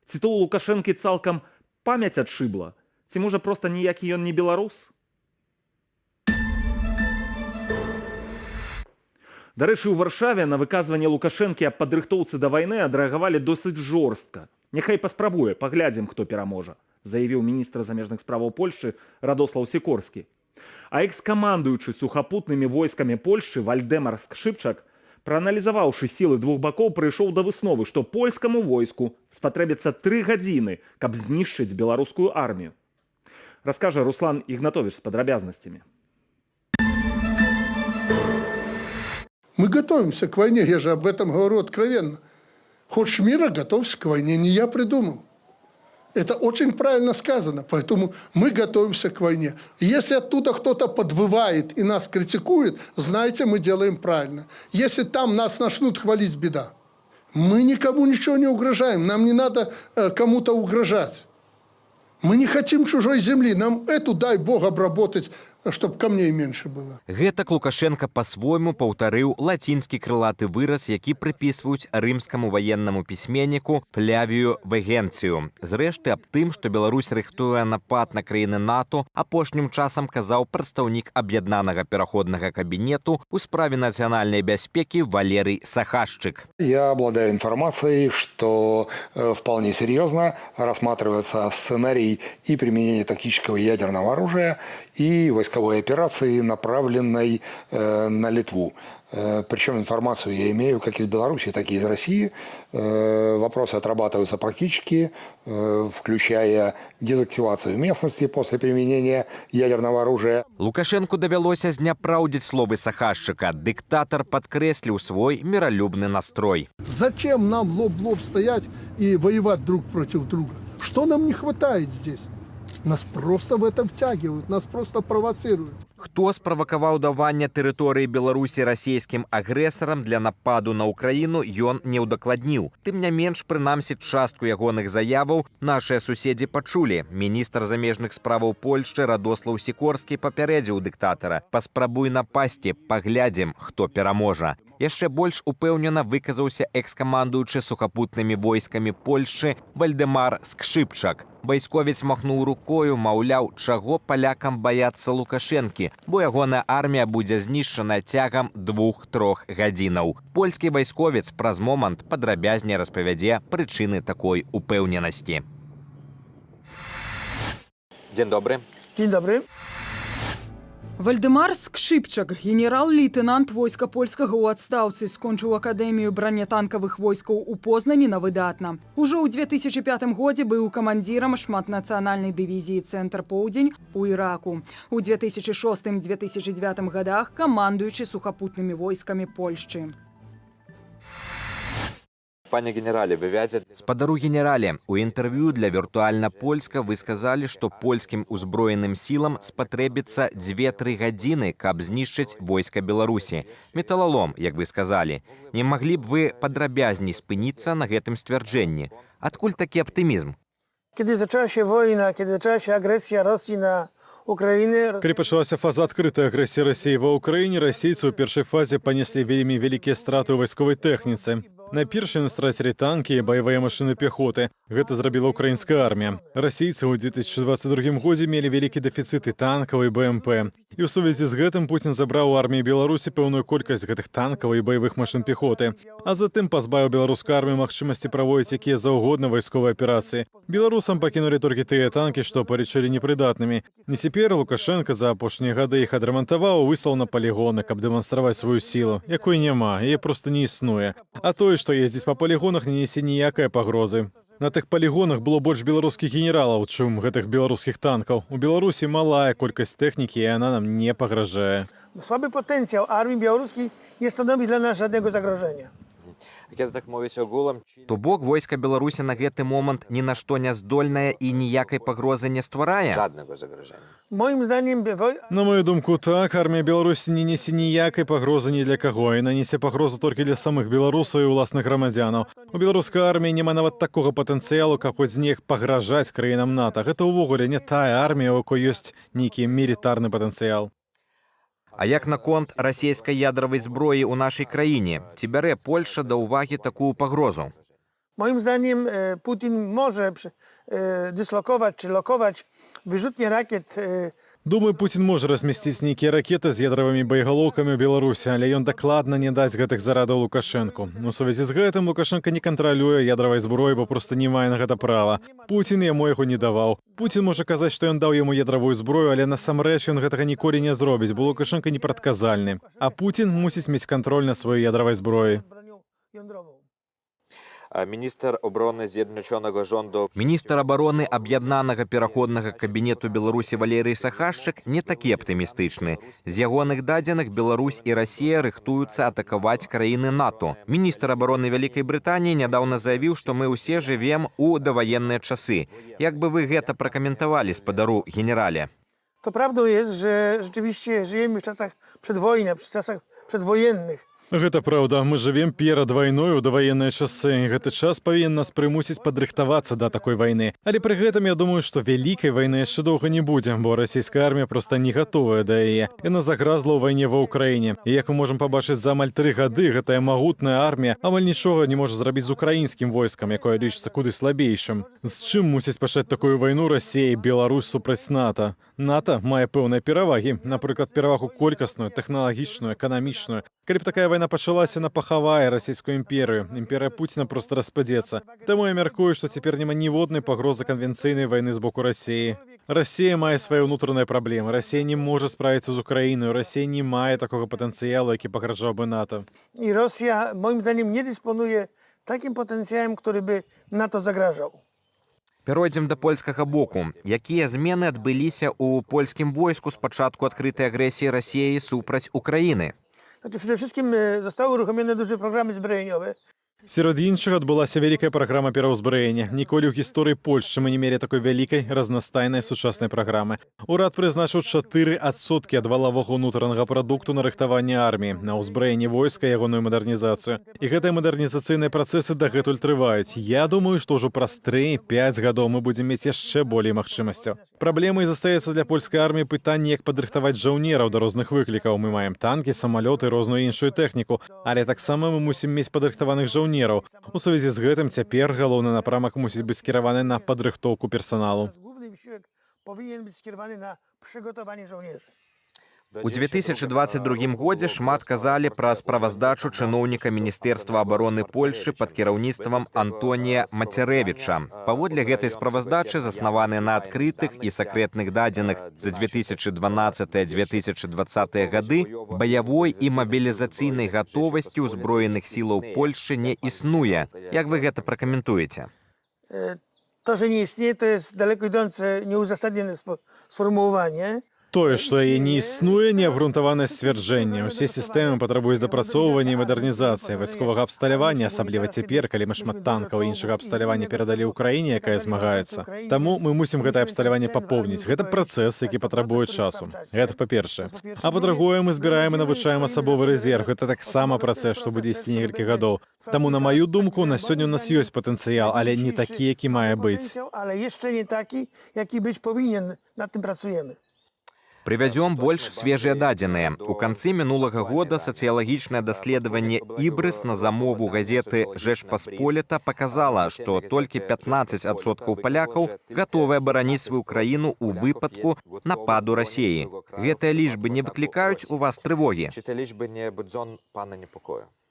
Ці то ў Лукашэнкі цалкам памяць адшыбла, ці можа проста ніякі ён не беларус? Дарэчы, у Варшаве на выказванне Лукашэнкі аб падрыхтоўцы да вайны адрэагавалі досыць жорстка. Няхай паспрабуе, паглядзім, хто пераможа, заявіў міністр замежных справаў Польшчы Радослаў Сікорскі. А экс-камандуючы сухапутнымі войскамі Польшчы Вальдэмар Скшыпчак, прааналізаваўшы сілы двух бакоў, прыйшоў да высновы, што польскаму войску спатрэбіцца 3 гадзіны, каб знішчыць беларускую армію. Раскажа Руслан Ігнатович с подробязностями. Мы готовимся к войне, я же об этом говорю откровенно. Хочешь мира, готовься к войне, не я придумал. Это очень правильно сказано, поэтому мы готовимся к войне. Если оттуда кто-то подвывает и нас критикует, знайте, мы делаем правильно. Если там нас начнут хвалить, беда. Мы никому ничего не угрожаем, нам не надо кому-то угрожать. Мы не хотим чужой земли, нам эту, дай Бог, обработать, чтобы камней меньше было. Гэтак Лукашенко по-свойму паўтарыў лацінскі крылаты выраз, які прыпісваюць рымскаму ваеннаму пісьменніку Флявію Вэгенцыю. Зрэшты, аб тым, што Беларусь рыхтуе напад на краіны НАТО, апошнім часам казаў прадстаўнік аб'яднанага пераходнага кабінету ў справе нацыянальнай бяспекі Валерый Сахашчык. Я обладаю информацией, что вполне серьезно рассматривается сценарий и применения тактического ядерного оружия, и войска войсковой операции, направленной на Литву. Причем информацию я имею как из Беларуси, так и из России. Вопросы отрабатываются практически, включая дезактивацию местности после применения ядерного оружия. Лукашенку давялося зняпраўдзіць словы сахашчыка. Дыктатар падкрэсліў свой міралюбны настрой. Зачем нам лоб в лоб стоять и воевать друг против друга? Что нам не хватает здесь? Нас просто в это втягивают, нас просто провоцируют. Хто справакаваў даванне тэрыторыі Беларусі расійскім агрэсарам для нападу на Ўкраіну, ён не ўдакладніў. Тым не менш, прынамсі, частку ягоных заяваў нашыя суседзі пачулі. Міністр замежных справаў Польшчы Радослаў Сікорскі папярэдзіў дыктатара: «Паспрабуй напасці, паглядзім, хто пераможа». Яшчэ больш упэўнена выказаўся экс-камандуючы сухапутнымі войскамі Польшчы Вальдэмар Скшыпчак. Вайсковец махнуў рукою, маўляў, чаго палякам баяцца Лукашэнкі, бо ягоная армія будзе знішчана цягам 2-3 гадзінаў. Польскі вайсковец праз момант падрабязней распавядзе прычыны такой упэўненасці. Дзень добры. Dzień dobry. Вальдэмар Скшыпчак, генерал-лейтенант войска польскага ў адстаўцы, скончыў акадэмію бранятанкавых войскаў у Познані на выдатна. Ужо ў 2005 годзе быў камандзірам шматнацыянальнай дывізіі «Цэнтр Поўдзень» у Іраку. У 2006-2009 годах камандуючы сухапутнымі войскамі Польшчы. Пане генерале, вы вядзе... Спадару генерале, у інтэрв'ю для «Віртуальна Польска» вы сказалі, што польскім узброеным сілам спатрэбіцца 2-3 гадзіны, каб знішчыць войска Беларусі. Металалом, як вы сказалі. Не маглі б вы падрабязней спыніцца на гэтым сцвярджэнні? Адкуль такі аптымізм? Kiedy zaczęła się wojna, kiedy zaczęła się agresja Rosji na Ukrainę... Калі пачалася фаза адкрытай агрэсіі Расіі ва Ўкраіне, расійцы ў першай фазе панеслі вельмі вялікія страты ў вайсковай тэхніцы. Найперш яны страцілі танкі і баявыя машыны пехоты. Гэта зрабіла украінская армія. Расійцы ў 2022 годзе мелі вялікі дэфіцыт і танкаў і БМП. І ў сувязі з гэтым Пуцін забраў у арміі Беларусі пэўную колькасць гэтых танкаў і баявых машын пехоты, а затым пазбавіў беларускую армію магчымасці праводзіць якія заўгодна вайсковыя аперацыі. Беларусам пакінулі толькі тыя танкі, што палічылі непрыдатнымі. Не цяпер Лукашенко за апошнія гады іх адрамантаваў, выслаў на палігоны, каб дэманстраваць сваю сілу, якой няма, яе проста не існуе. А той, што ездзіць па палігонах, не нясе ніякай пагрозы. На тых палігонах было больш беларускіх генералаў, чым гэтых беларускіх танкаў. У Беларусі малая колькасць тэхнікі, і яна нам не пагражае. Słaby potencjał armii białoruskiej nie stanowi dla nas żadnego zagrożenia. Kiedy tak mówić ogółem, to bok wojska Беларусі на гэты момант ні на што не здольная і ніякай пагрозы не стварае? Жаднага загражэння. Moim zdaniem... На мою думку, так, армія Беларусі не несе ніякай пагрозы ні для каго, і нанесе пагрозу толькі для самых беларусаў і ўласных грамадзянаў. У беларускай арміі няма нават такога патэнцыялу, каб хоць з неяк пагражаць краінам НАТО. Гэта ўвогуле не тая армія, у якой ёсць нейкі мілітарны патэнцыял. А як наконт расійскай ядравай зброі ў нашай краіне? Ці бярэ Польшча да ўвагі такую пагрозу? Moim zdaniem Putin może dyslokować czy lokować wyrzutnie rakiet. Думаю, Пуцін можа размясціць нейкія ракеты з ядравымі боегалоўкамі ў Беларусі, але ён дакладна не дасць гэтых зарадаў Лукашэнку. У сувязі з гэтым Лукашенко не кантралюе ядравай зброі, бо проста не мае на гэта права. Пуцін яму яго не даваў. Пуцін можа казаць, што ён даў яму ядравую зброю, але насамрэч ён гэтага ніколі не зробіць, бо Лукашенко непрадказальны. А Пуцін мусіць мець кантроль на сваёй ядравай зброі. Міністр обороны з'єдноченого жонду. Міністр обороны аб'яднанага пераходнага кабінету Беларусі Валерый Сахашчык не такі аптымістычны. З ягоных дадзеных Беларусь і Расія рыхтуюцца атакаваць краіны НАТО. Міністр обороны Вялікай Брытаніі нядаўна заявіў, што мы ўсе жывем у даваенныя часы. Як бы вы гэта пракаментавалі, спадару генерале? To prawdą jest, że rzeczywiście żyjemy w czasach przedwojnia, w czasach przedwojennych. Гэта праўда, мы жывем перад вайной у даваенныя часы. Гэты час павінен нас прымусіць падрыхтавацца да такой вайны. Але пры гэтым я думаю, што вялікай вайны яшчэ доўга не будзе, бо расійская армія проста не гатовая да яе. Яна загразла ў вайне ва Ўкраіне. І як мы можам пабачыць за амаль 3 гады, гэтая магутная армія амаль нічога не можа зрабіць з украінскім войскам, якое лічыцца куды слабейшым. З чым мусіць пачаць такую вайну Расія і Беларусь супраць НАТО? НАТО мае пэўныя перавагі, напрыклад, перавагу колькасную, тэхналагічную, эканамічную. Калі б такая вайна вайна пачалася, напахавае расійскую імперыю. Імперыя Пуціна проста распадзецца. Таму я мяркую, што цяпер няма ніводнай пагрозы канвенцыйнай вайны з боку Расіі. Расія мае свае ўнутраныя праблемы. Расія не можа справіцца з Украіною. Расія не мае такога патэнцыялу, які пагражаў бы НАТО. I Rosja, moim zdaniem, nie dysponuje takim potencjałem, który by NATO zagrażał. Перайдзем да польскага боку. Якія змены адбыліся ў польскім войску з пачатку адкрытай агрэсіі Расіі супраць Украіны? Znaczy, przede wszystkim zostały uruchomione duże programy zbrojeniowe. Сярод іншага адбылася вялікая праграма пераўзбраення. Ніколі ў гісторыі Польшчы мы не мелі такой вялікай, разнастайнай сучаснай праграмы. Урад прызначыў 4% ад валавога ўнутранага прадукту на рыхтаванне арміі, на ўзбраенне войска і ягоную мадэрнізацыю. І гэтыя мадэрнізацыйныя працэсы дагэтуль трываюць. Я думаю, што ўжо праз 3-5 гадоў мы будзем мець яшчэ болей магчымасцяў. Праблемай застаецца для польскай арміі пытанне, як падрыхтаваць жаўнераў да розных выклікаў. Мы маем танкі, самалёты, розную іншую тэхніку, але таксама мы мусім мець падрыхтаваных жаўнераў. У сувязі з гэтым цяпер галоўны напрамак мусіць быць скіраваны на падрыхтоўку персаналу. Główny wysiłek powinien być skierowany na przygotowanie żołnierzy. У 2022 годзе шмат казалі пра справаздачу чыноўніка Міністэрства абароны Польшчы пад кіраўніцтвам Антонія Мацярэвіча. Паводле гэтай справаздачы, заснаванай на адкрытых і сакрэтных дадзеных за 2012-2020 гады, баявой і мабілізацыйнай гатовасці ўзброеных сілаў Польшчы не існуе. Як вы гэта пракаментуеце? To, że nie istnieje, to jest daleko idące, nieuzasadnione sformułowanie. Тое, што яе не існуе, неабгрунтаванае сцвярджэнне. Усе сістэмы патрабуюць дапрацоўвання і мадэрнізацыі, вайсковага абсталявання, асабліва цяпер, калі мы шмат танкаў і іншага абсталявання перадалі ўкраіне, якая змагаецца. Таму мы мусім гэтае абсталяванне папоўніць. Гэта працэс, які патрабуе часу. Гэта па-першае. А па-другое, мы збіраем і навучаем асабовы рэзерв. Гэта таксама працэс, што будзе ісці некалькі гадоў. Таму, на маю думку, на сёння у нас ёсць патэнцыял, але не такі, які мае быць. Ale jeszcze nie taki, jaki być powinien. Nad tym pracujemy. Прывядзём больш свежыя дадзеныя. У канцы мінулага года сацыялагічнае даследаванне «Ібрыс» на замову газеты «Жэчпасполіта» паказала, што толькі 15% палякаў гатовыя бараніць сваю краіну ў выпадку нападу Расіі. Гэтыя лічбы не выклікаюць у вас трывогі?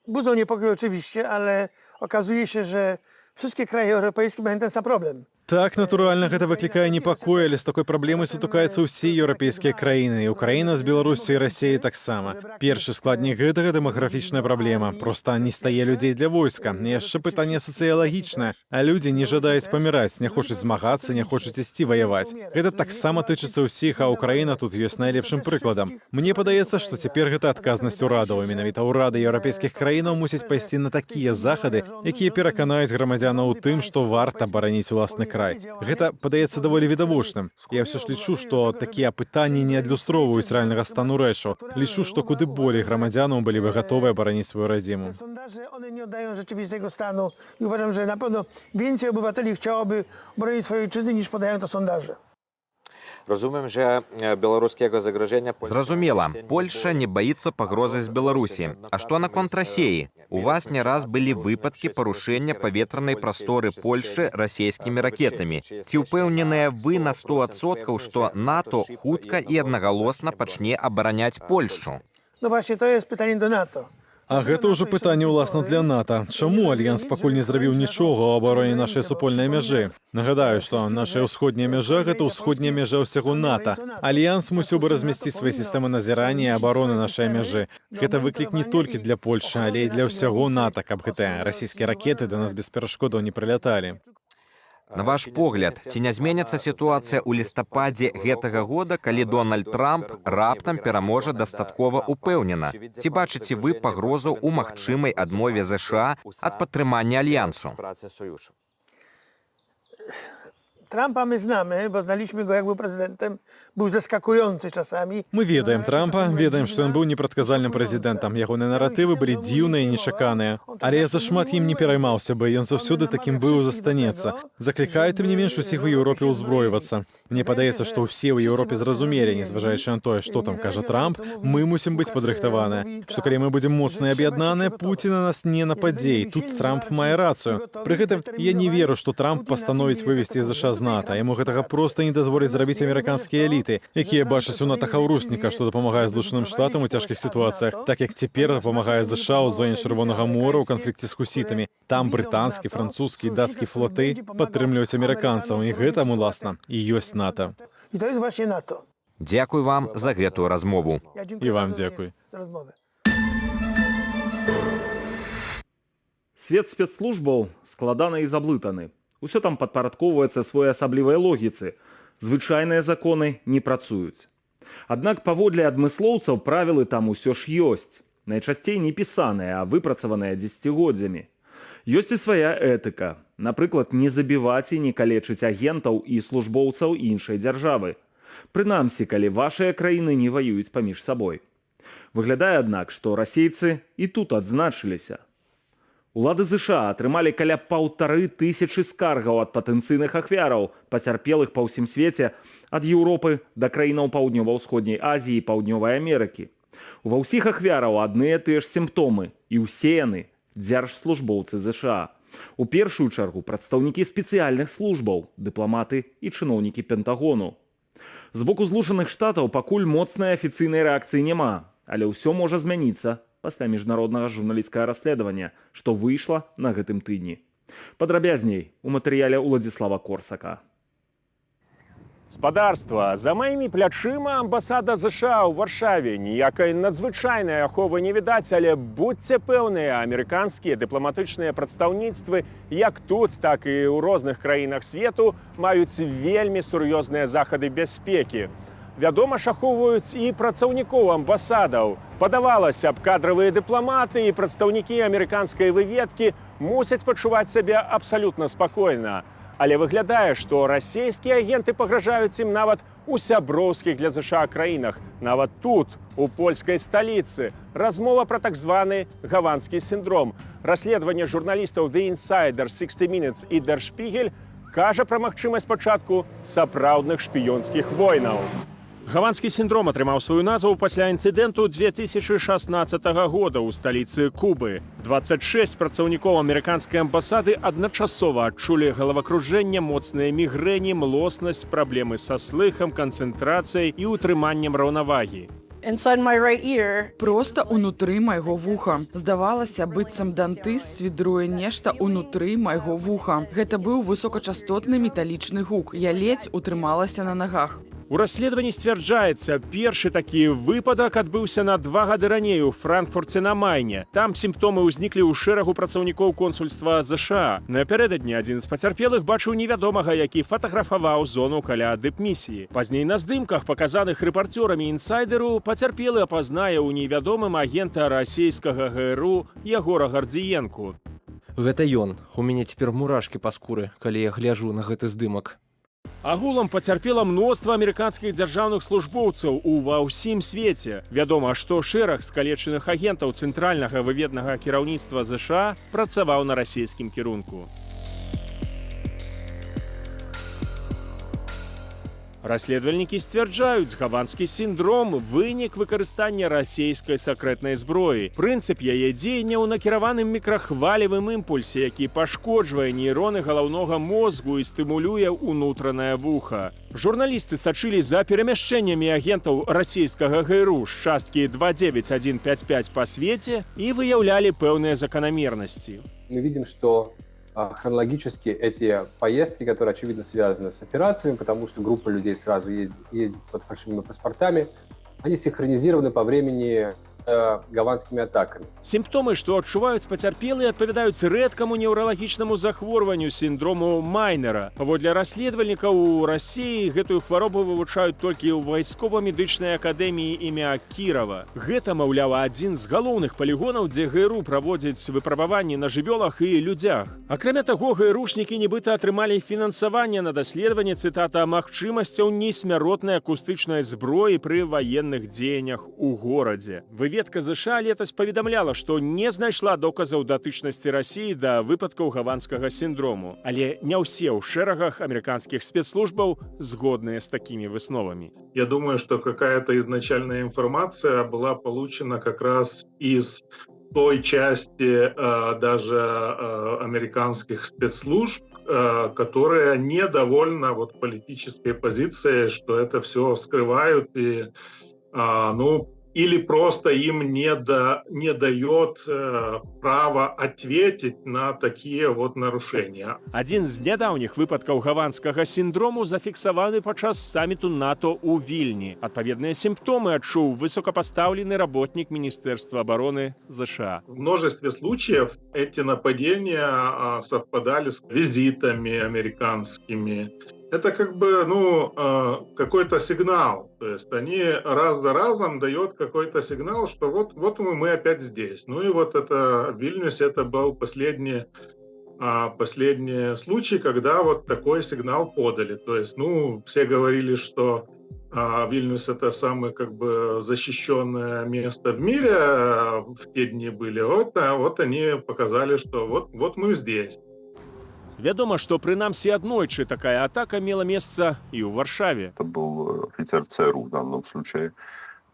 Budzą niepokój oczywiście, ale okazuje się, że wszystkie kraje europejskie mają ten sam problem. Так, натуральна, гэта выклікае непакой, але з такой праблемай сутыкаюцца ўсе еўрапейскія краіны. І Украіна з Беларусю і Расіяй таксама. Першы складнік гэтага дэмаграфічная праблема. Проста не стае людзей для войска. Яшчэ пытанне сацыялагічнае. А людзі не жадаюць паміраць, не хочуць змагацца, не хочуць ісці ваяваць. Гэта таксама тычыцца ўсіх, а Украіна тут ёсць найлепшым прыкладам. Мне падаецца, што цяпер гэта адказнасць урадаў. Менавіта ўрады еўрапейскіх краінаў мусяць пайсці на такія захады, якія пераканаюць грамадзянаў у тым, што варта бараніць уласны край. Гэта падаецца даволі відавочным. Я ўсё ж лічу, што такія пытанні не адлюстроўваюць рэальнага стану рэчаў. Лічу, што куды болей грамадзянаў былі бы гатовыя бараніць сваю радзіму. Sondaże, one nie oddają rzeczywistego stanu i uważam, że na pewno więcej obywateli chciałoby bronić swojej ojczyzny niż podają to sondaże. Зразумела, Польша не баіцца пагрозы з Беларусі. А што наконт Расіі? У вас не раз былі выпадкі парушэння паветранай прасторы Польшчы расійскімі ракетамі. Ці ўпэўненыя вы на 100%, што НАТО хутка і аднагалосна пачне абараняць Польшчу? No właśnie, to jest pytanie do NATO. А гэта ўжо пытанне ўласна для НАТО. Чаму Альянс пакуль не зрабіў нічога ў абароне нашай супольнай мяжы? Нагадаю, што наша ўсходняя мяжа – гэта ўсходняя мяжа ўсяго НАТО. Альянс мусіў бы размясціць свае сістэмы назірання і абароны нашай мяжы. Гэта выклік не толькі для Польшчы, але і для ўсяго НАТО, каб гэтыя расійскія ракеты да нас без перашкодаў не прыляталі. На ваш погляд, ці не зменіцца сітуацыя ў лістападзе гэтага года, калі Дональд Трамп раптам пераможа дастаткова ўпэўнена? Ці бачыце вы пагрозу ў магчымай адмове ЗША ад падтрымання альянсу? Trumpa my znamy, bo znaliśmy go jak był prezydentem. Był zaskakujący czasami. Мы ведаем Трампа, ведаем, што ён быў непрадказальным прэзідэнтам. Ягоныя наратывы былі дзіўныя і нечаканыя. Але я зашмат ім не пераймаўся бы, ён заўсёды такім быў і застанецца. Заклікаю, тым не менш, усіх у Еўропе ўзброівацца. Мне падаецца, што ўсе ў Еўропе зразумелі, незважаючы на тое, што там кажа Трамп, мы мусім быць падрыхтаваныя. Што калі мы будзем моцна аб'яднаныя, Пуцін на нас не нападзе. Тут Трамп мае рацыю. Пры гэтым я не веру, што Трамп пастановіць вывесці ЗША з НАТО. Яму гэтага проста не дазволяць зрабіць амерыканскія эліты, якія бачаць у НАТО хаўрусніка, што дапамагае Злучаным Штатам у цяжкіх сітуацыях, так як цяпер дапамагае ЗША ў зоне Чырвонага мора ў канфлікце з хусітамі. Там брытанскі, французскі і дацкі флоты падтрымліваюць амерыканцаў, і гэта, уласна, і ёсць НАТО. I to jest właśnie NATO. Дзякуй вам за гэтую размову. Ja dziękuję І вам bardzo дзякуй. za rozmowę. Свет спецслужбаў складаны і заблытаны. Усё там падпарадкоўваецца своеасаблівай логіцы. Звычайныя законы не працуюць. Аднак паводле адмыслоўцаў правілы там усё ж ёсць. Найчасцей не пісаныя, а выпрацаваныя дзесяцігоддзямі. Ёсць і свая этыка. Напрыклад, не забіваць і не калечыць агентаў і службоўцаў іншай дзяржавы. Прынамсі, калі вашыя краіны не ваююць паміж сабой. Выглядае, аднак, што расейцы і тут адзначыліся. Улады ЗША атрымалі каля 1500 скаргаў ад патэнцыйных ахвяраў, пацярпелых па ўсім свеце, ад Еўропы да краінаў Паўднёва-ўсходняй Азіі і Паўднёвай Амерыкі. Ува ўсіх ахвяраў адныя тыя ж сімптомы, і ўсе яны дзяржслужбоўцы ЗША. У першую чаргу прадстаўнікі спецыяльных службаў, дыпламаты і чыноўнікі Пентагону. З боку Злучаных Штатаў пакуль моцнай афіцыйнай рэакцыі няма, але ўсё можа змяніцца пасля міжнароднага журналісцкага расследавання, што выйшла на гэтым тыдні. Падрабязней у матэрыяле Уладзіслава Корсака. Спадарства, за маімі плячыма амбасада ЗША ў Варшаве. Ніякай надзвычайнай аховы не відаць, але будзьце пэўныя, амерыканскія дыпламатычныя прадстаўніцтвы як тут, так і ў розных краінах свету маюць вельмі сур'ёзныя захады бяспекі. Вядома, ахоўваюць і працаўнікоў амбасадаў. Падавалася б, кадравыя дыпламаты і прадстаўнікі амерыканскай выведкі мусяць пачуваць сябе абсалютна спакойна. Але выглядае, што расійскія агенты пагражаюць ім нават у сяброўскіх для ЗША краінах. Нават тут, у польскай сталіцы. Размова пра так званы гаванскі сіндром. Расследаванне журналістаў The Insider, 60 Minutes і Der Spiegel кажа пра магчымасць пачатку сапраўдных шпіёнскіх войнаў. Гаванскі сіндром атрымаў сваю назву пасля інцыдэнту 2016 года ў сталіцы Кубы. 26 працаўнікоў амерыканскай амбасады адначасова адчулі галавакружэнне, моцныя мігрэні, млоснасць, праблемы са слыхам, канцэнтрацыяй і ўтрыманнем раўнавагі. Проста унутры майго вуха. Здавалася, быццам дантыст свідруе нешта унутры майго вуха. Гэта быў высокачастотны металічны гук. Я ледзь утрымалася на нагах. У расследаванні сцвярджаецца, першы такі выпадак адбыўся на 2 гады раней у Франкфурце на Майне. Там сімптомы ўзніклі ў шэрагу працаўнікоў консульства ЗША. Напярэдадні адзін з пацярпелых бачыў невядомага, які фатаграфаваў зону каля дыпмісіі. Пазней на здымках, паказаных рэпарцёрамі інсайдеру, пацярпелы апазнае ў невядомым агента расійскага ГРУ Ягора Гардзіенку. Гэта ён. У мяне цяпер мурашкі па скуры, калі я гляджу на гэты здымак. Агулам пацярпела мноства амерыканскіх дзяржаўных службоўцаў ува ўсім свеце. Вядома, што шэраг скалечаных агентаў цэнтральнага выведнага кіраўніцтва ЗША працаваў на расійскім кірунку. Расследавальнікі сцвярджаюць, гаванскі сіндром – вынік выкарыстання расійскай сакрэтнай зброі. Прынцып яе дзеяння ў накіраваным мікрахвалевым імпульсе, які пашкоджвае нейроны галаўнога мозгу і стымулюе ўнутранае вуха. Журналісты сачылі за перамяшчэннямі агентаў расійскага ГРУ з часткі 29155 па свеце і выяўлялі пэўныя заканамернасці. Мы видим, что хронологически эти поездки, которые, очевидно, связаны с операциями, потому что группа людей сразу ездит под фальшивыми паспортами, они синхронизированы по времени гаванскімі атакамі. Сімптомы, што адчуваюць пацярпелыя, адпавядаюць рэдкаму неўралагічнаму захворванню сіндрому Майнера. Паводле расследавальнікаў у Расіі гэтую хваробу вывучаюць толькі ў вайскова-медычнай акадэміі імя Кірава. Гэта, маўляў, адзін з галоўных палігонаў, дзе ГРУ праводзяць выпрабаванні на жывёлах і людзях. Акрамя таго, ГРУшнікі нібыта атрымалі фінансаванне на даследаванне, цытата, магчымасцяў несмяротнай акустычнай зброі пры ваенных дзеяннях у горадзе. Выведка ЗША летась паведамляла, што не знайшла доказаў датычнасці Расіі да выпадкаў гаванскага сіндрому. Але не ўсе ў шэрагах амерыканскіх спецслужбаў згодныя с такими высновами. Я думаю, что какая-то изначальная информация была получена как раз из той части даже американских спецслужб, которые недовольны вот политической позицией, что это все скрывают и или просто им не дает права ответить на такие вот нарушения. Адзін з нядаўніх выпадкаў гаванскага сіндрому зафіксаваны падчас саміту НАТО ў Вільні. Адпаведныя сімптомы адчуў высокопоставленный работник Министерства обороны США. В множестве случаев эти нападения совпадали с визитами американскими. Это как бы, какой-то сигнал. То есть они раз за разом дают какой-то сигнал, что вот мы опять здесь. Ну и вот это в Вильнюсе это был последний случай, когда вот такой сигнал подали. То есть, все говорили, что Вильнюс это самое как бы защищенное место в мире в те дни были. Вот они показали, что вот мы здесь. Вядома, што прынамсі аднойчы такая атака мела месца і ў Варшаве. Это был офицер ЦРУ в данном случае.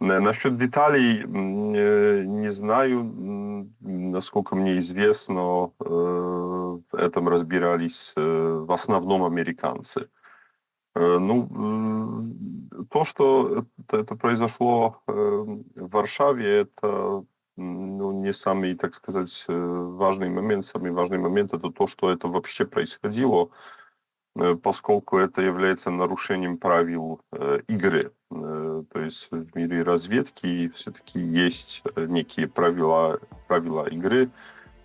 Насчет деталей не знаю, насколько мне известно, в этом разбирались в основном американцы. То, что это произошло в Варшаве, это не самый, так сказать, важный момент. Самый важный момент это то, что это вообще происходило, поскольку это является нарушением правил игры. То есть в мире разведки все-таки есть некие правила игры,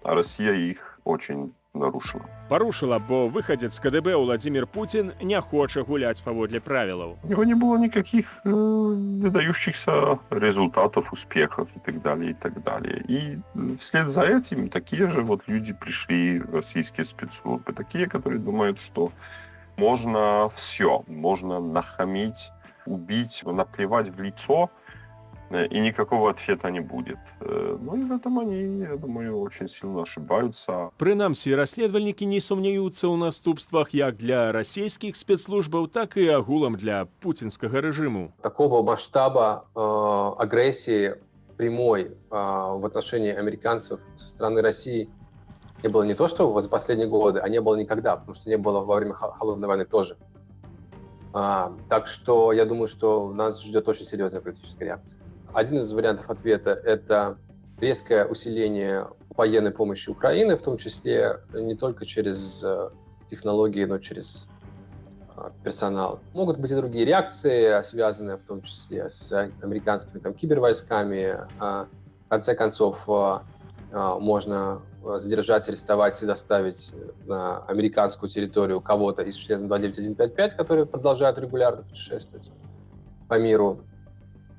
а Россия их очень нарушила. Парушила, бо выхадзец КДБ Владимир Путин не хоча гуляць паводле правілаў. У него не было никаких выдающихся результатов, успехов и так далее, и так далее. И вслед за этим такие же вот люди пришли в российские спецслужбы, такие, которые думают, что можно все, можно нахамить, убить, наплевать в лицо, и никакого ответа не будет. И в этом они, я думаю, очень сильно ошибаются. Прынамсі, расследавальнікі не сумняюцца ў наступствах як для расійскіх спецслужбаў, так і агулам для путінскага рэжыму. Такого масштаба агрессии прямой в отношении американцев со стороны России не было не то, что за последние годы, а не было никогда, потому что не было во время Холодной войны тоже. Так что я думаю, что нас ждет очень серьезная политическая реакция. Один из вариантов ответа – это резкое усиление военной помощи Украины, в том числе не только через технологии, но через персонал. Могут быть и другие реакции, связанные в том числе с американскими кибервойсками. В конце концов, можно задержать, арестовать и доставить на американскую территорию кого-то из членов 29155, которые продолжают регулярно путешествовать по миру.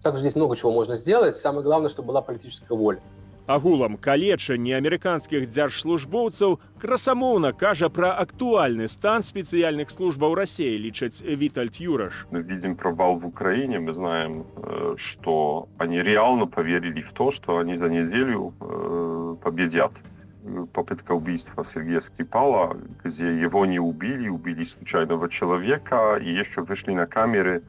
Также здесь много чего можно сделать. Самое главное, чтобы была политическая воля. Агулам калечанне амерыканскіх дзяржслужбоўцаў красамоўна кажа пра актуальны стан спецыяльных службаў России, лічыць Витальд Юраш. Мы видим провал в Украине, мы знаем, что они реально поверили в то, что они за неделю победят. Попытка убийства Сергея Скрипала, где его не убили случайного человека, и еще вышли на камеры,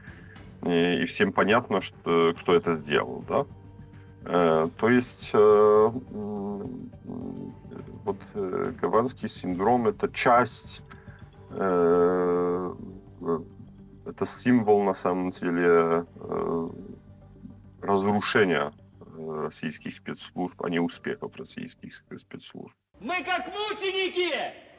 и всем понятно, что, кто это сделал, да? То есть гаванский синдром — это часть, это символ, на самом деле, разрушения российских спецслужб, а не успехов российских спецслужб. Мы как мученики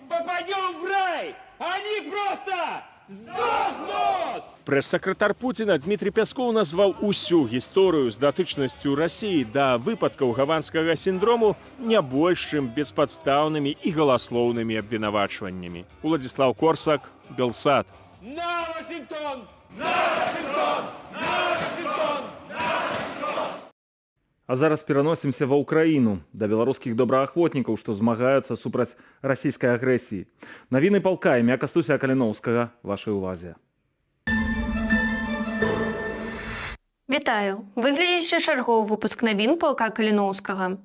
попадем в рай, они просто здохнут! Прэс-сакратар Путіна Дмітрий Пяскоў назваў усю гісторыю з датычнасцю России да выпадкаў гаванскага сіндрому не больш чым беспадстаўнымі і галаслоўнымі абвінавачваннямі. Уладзіслаў Корсак, Белсат. На Вашингтон! На Вашингтон! На Вашингтон! На Вашингтон! А зараз пераносімся ва ўкраіну да беларускіх добраахвотнікаў, што змагаюцца супраць расійскай агрэсіі. Навіны палка імя Кастуся Каліноўскага вашай увазе. Вітаю! Вы глядзіце чарговы выпуск навін палка Каліноўскага.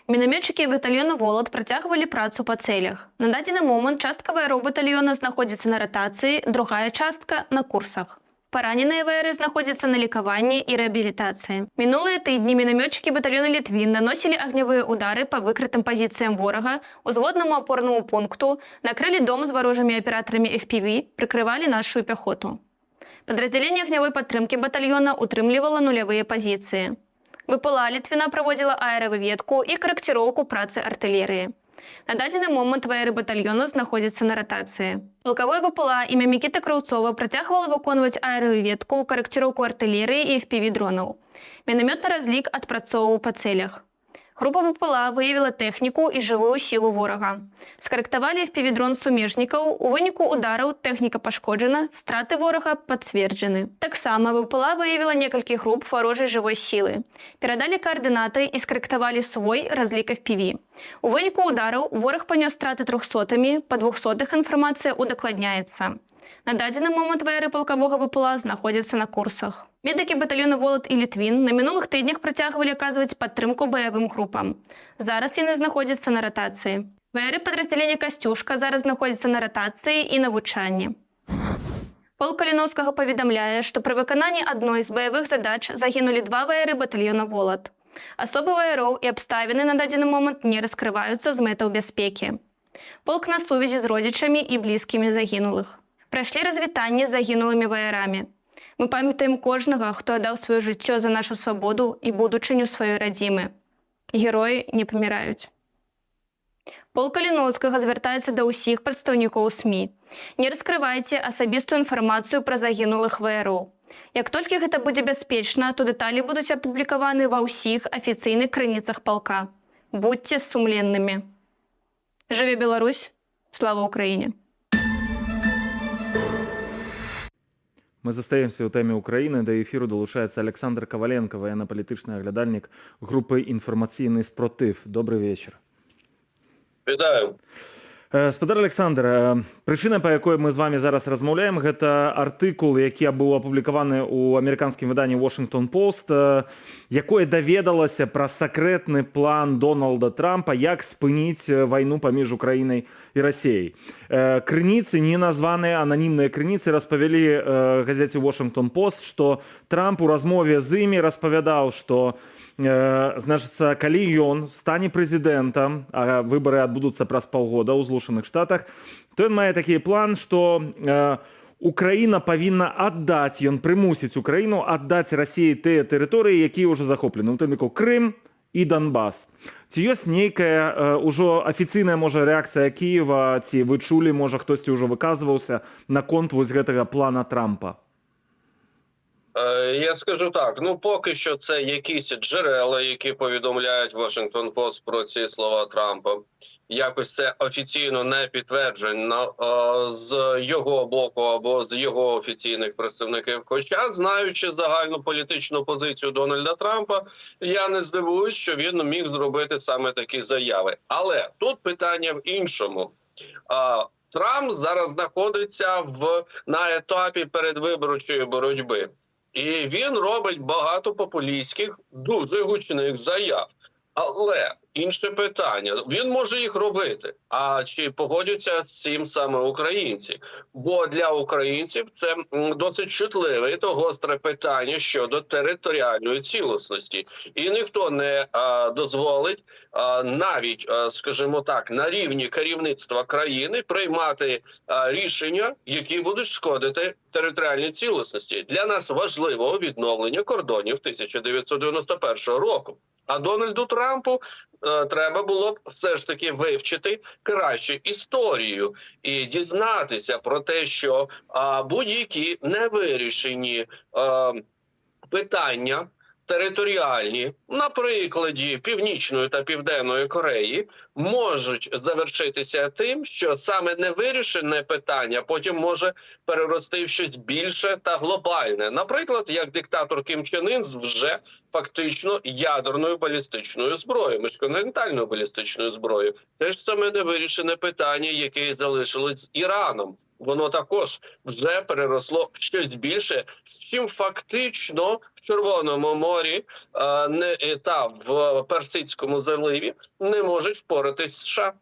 Мінаметчыкі батальёна «Волат» працягвалі працу па цэлях. На дадзены момант часткавая ро батальёна знаходзіцца на ратацыі, другая частка на курсах. Параненыя ВР знаходзяцца на лікаванні і рэабілітацыі. Мінулыя тыдні мінамётчыкі батальёна Літвін наносілі агнявыя ўдары па выкрытым пазіцыям ворага, узводнаму апорнаму пункту, накрылі дом з варожымі аператарамі FPV, прыкрывалі нашу пяхоту. Падраздзяленне агнявой падтрымкі батальёна утрымлівала нулявыя пазіцыі. ВПЛА Літвіна праводзіла аэравыведку і карэкціроўку працы артылерыі. На дадзены момант ВР батальёна знаходзяцца на ратацыі. Палкавое ВПЛА імя Мікіты Краўцова працягвала выконваць аэравыведку, карэкціроўку артылерыі і FPV-дронаў. Мінамётны разлік адпрацоўваў па цэлях. Група ВПЛА выявіла тэхніку і жывую сілу ворага. Скарэктавалі FPV-дрон сумежнікаў, у выніку удараў тэхніка пашкоджана, страты ворага пацверджаны. Таксама ВПЛА выявіла некалькі груп варожай жывой сілы. Перадалі каардынаты і скарэктавалі свой разлік FPV. У выніку удараў вораг панёс страты 300-мі, па 200-х інфармацыя удакладняецца. На дадзены момант ВР палкавога ВПЛА знаходзяцца на курсах. Медыкі батальёна Волат і Літвін на мінулых тыднях працягвалі аказваць падтрымку баявым групам. Зараз яны знаходзяцца на ратацыі. ВР падраздзялення «Касцюшка» зараз знаходзіцца на ратацыі і навучанні. Полк Каліноўскага паведамляе, што пры выкананні адной з баявых задач загінулі 2 ВР батальёна Волат. Асобы ВРОў і абставіны на дадзены момант не раскрываюцца з мэтаў бяспекі. Полк на сувязі з родзічамі і блізкімі загінулых. Прайшлі развітанне з загінулымі ваярамі. Мы памятаем кожнага, хто аддаў сваё жыццё за нашу свабоду і будучыню сваёй радзімы. Героі не паміраюць. Полк Каліноўскага звяртаецца да ўсіх прадстаўнікоў СМІ. Не раскрывайце асабістую інфармацыю пра загінулых ваяроў. Як толькі гэта будзе бяспечна, то дэталі будуць апублікаваны ва ўсіх афіцыйных крыніцах палка. Будьце сумленнымі. Жыве Беларусь! Слава Украіне! Мы застаемся ў тэме Украіны. Да эфіру далучаецца Александр Каваленко, военно-палітычны аглядальнік групы «Інфармацыйны спротыв». Добрый вечер. Вітаю. Спадар Александр, прычына, па якой мы з вами зараз размаўляем, гэта артыкул, які быў апублікаваны ў амерыканскім выданні «Washington Post», якое даведалася пра сакрэтны план Дональда Трампа, як спыніць вайну паміж Украінай і Расіяй. Крыніцы, неназваныя ананімныя крыніцы, распавялі газеце «Washington Post», што Трамп у размове з імі распавядаў, што значыцца, калі ён стане прэзідэнтам, а выбары адбудуцца праз паўгода ў Злучаных Штатах, то ён мае такі план, што Украіна павінна аддаць, ён прымусіць Украіну аддаць Расіі тыя тэрыторыі, якія ўжо захоплены, у тым ліку Крым і Донбас. Ці ёсць нейкая ўжо афіцыйная, можа, рэакцыя Кіева, ці вы чулі, можа, хтосьці ўжо выказваўся наконт вось гэтага плана Трампа? Я скажу так, поки що це якісь джерела, які повідомляють Washington Post про ці слова Трампа. Якось це офіційно не підтверджено з його боку або з його офіційних представників. Хоча, знаючи загальну політичну позицію Дональда Трампа, я не здивуюсь, що він міг зробити саме такі заяви. Але тут питання в іншому. Трамп зараз знаходиться на етапі передвиборчої боротьби. І він робить багато популістських, дуже гучних заяв. Але інше питання, він може їх робити, а чи погодяться з цим саме українці? Бо для українців це досить чутливе та гостре питання щодо територіальної цілісності. І ніхто не дозволить навіть, скажімо так, на рівні керівництва країни приймати рішення, які будуть шкодити територіальній цілісності. Для нас важливо відновлення кордонів 1991 року. А Дональду Трампу треба було б все ж таки вивчити краще історію і дізнатися про те, що будь-які невирішені питання територіальні, на прикладі Північної та Південної Кореї, можуть завершитися тим, що саме невирішене питання потім може перерости в щось більше та глобальне. Наприклад, як диктатор Кім Чен Ін вже фактично ядерною балістичною зброєю, міжконтинентальною балістичною зброєю. Те ж саме невирішене питання, яке залишилось з Іраном. Воно також вже переросло в щось більше, з чим фактично в Червоному морі та в Персидському заливі не можуть впоратись США.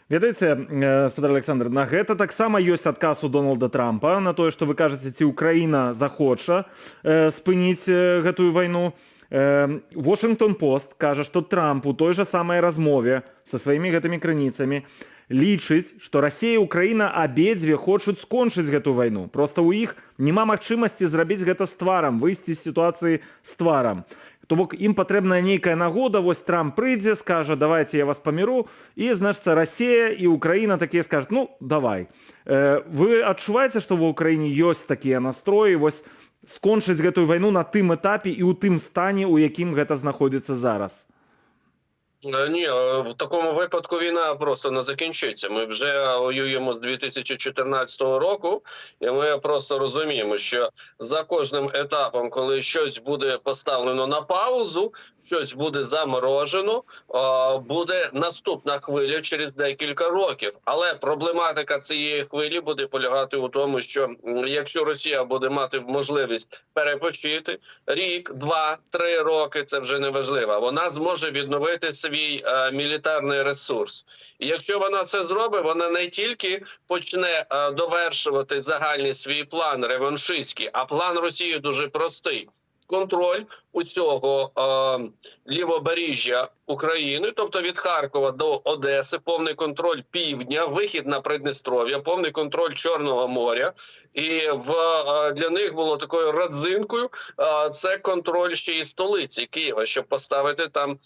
Ведаеце, гаспадар Александр, на гэта таксама ёсць адказ у Дональда Трампа на тое, што вы кажаце, ці Украіна захоча спыніць гэтую вайну. Washington Post кажа, што Трамп у той жа самай размове са сваімі гэтымі крыніцамі лічыць, што Расія і Украіна абедзве хочуць скончыць гэту вайну. Проста ў іх няма магчымасці зрабіць гэта з тварам, выйсці з сітуацыі з тварам. То бок ім патрэбная нейкая нагода, вось Трамп прыйдзе, скажа, давайте я вас паміру, і, значыцца, Расія і Украіна такія скажуць, ну, давай. Вы адчуваеце, што ва Ўкраіне ёсць такія настроі, вось скончыць гэтую вайну на тым этапе і ў тым стане, у якім гэта знаходзіцца зараз? Ні, в такому випадку війна просто не закінчиться. Ми вже воюємо з 2014 року, і ми просто розуміємо, що за кожним етапом, коли щось буде поставлено на паузу, щось буде заморожено, буде наступна хвиля через декілька років. Але проблематика цієї хвилі буде полягати у тому, що якщо Росія буде мати можливість перепочити рік, 2-3 роки, це вже не важливо, вона зможе відновити свій мілітарний ресурс. І якщо вона це зробить, вона не тільки почне довершувати загальний свій план реваншистський, а план Росії дуже простий. Контроль усього лівобережжя України, тобто від Харкова до Одеси, повний контроль півдня, вихід на Придністров'я, повний контроль Чорного моря. І для них було такою родзинкою це контроль ще і столиці Києва, щоб поставити там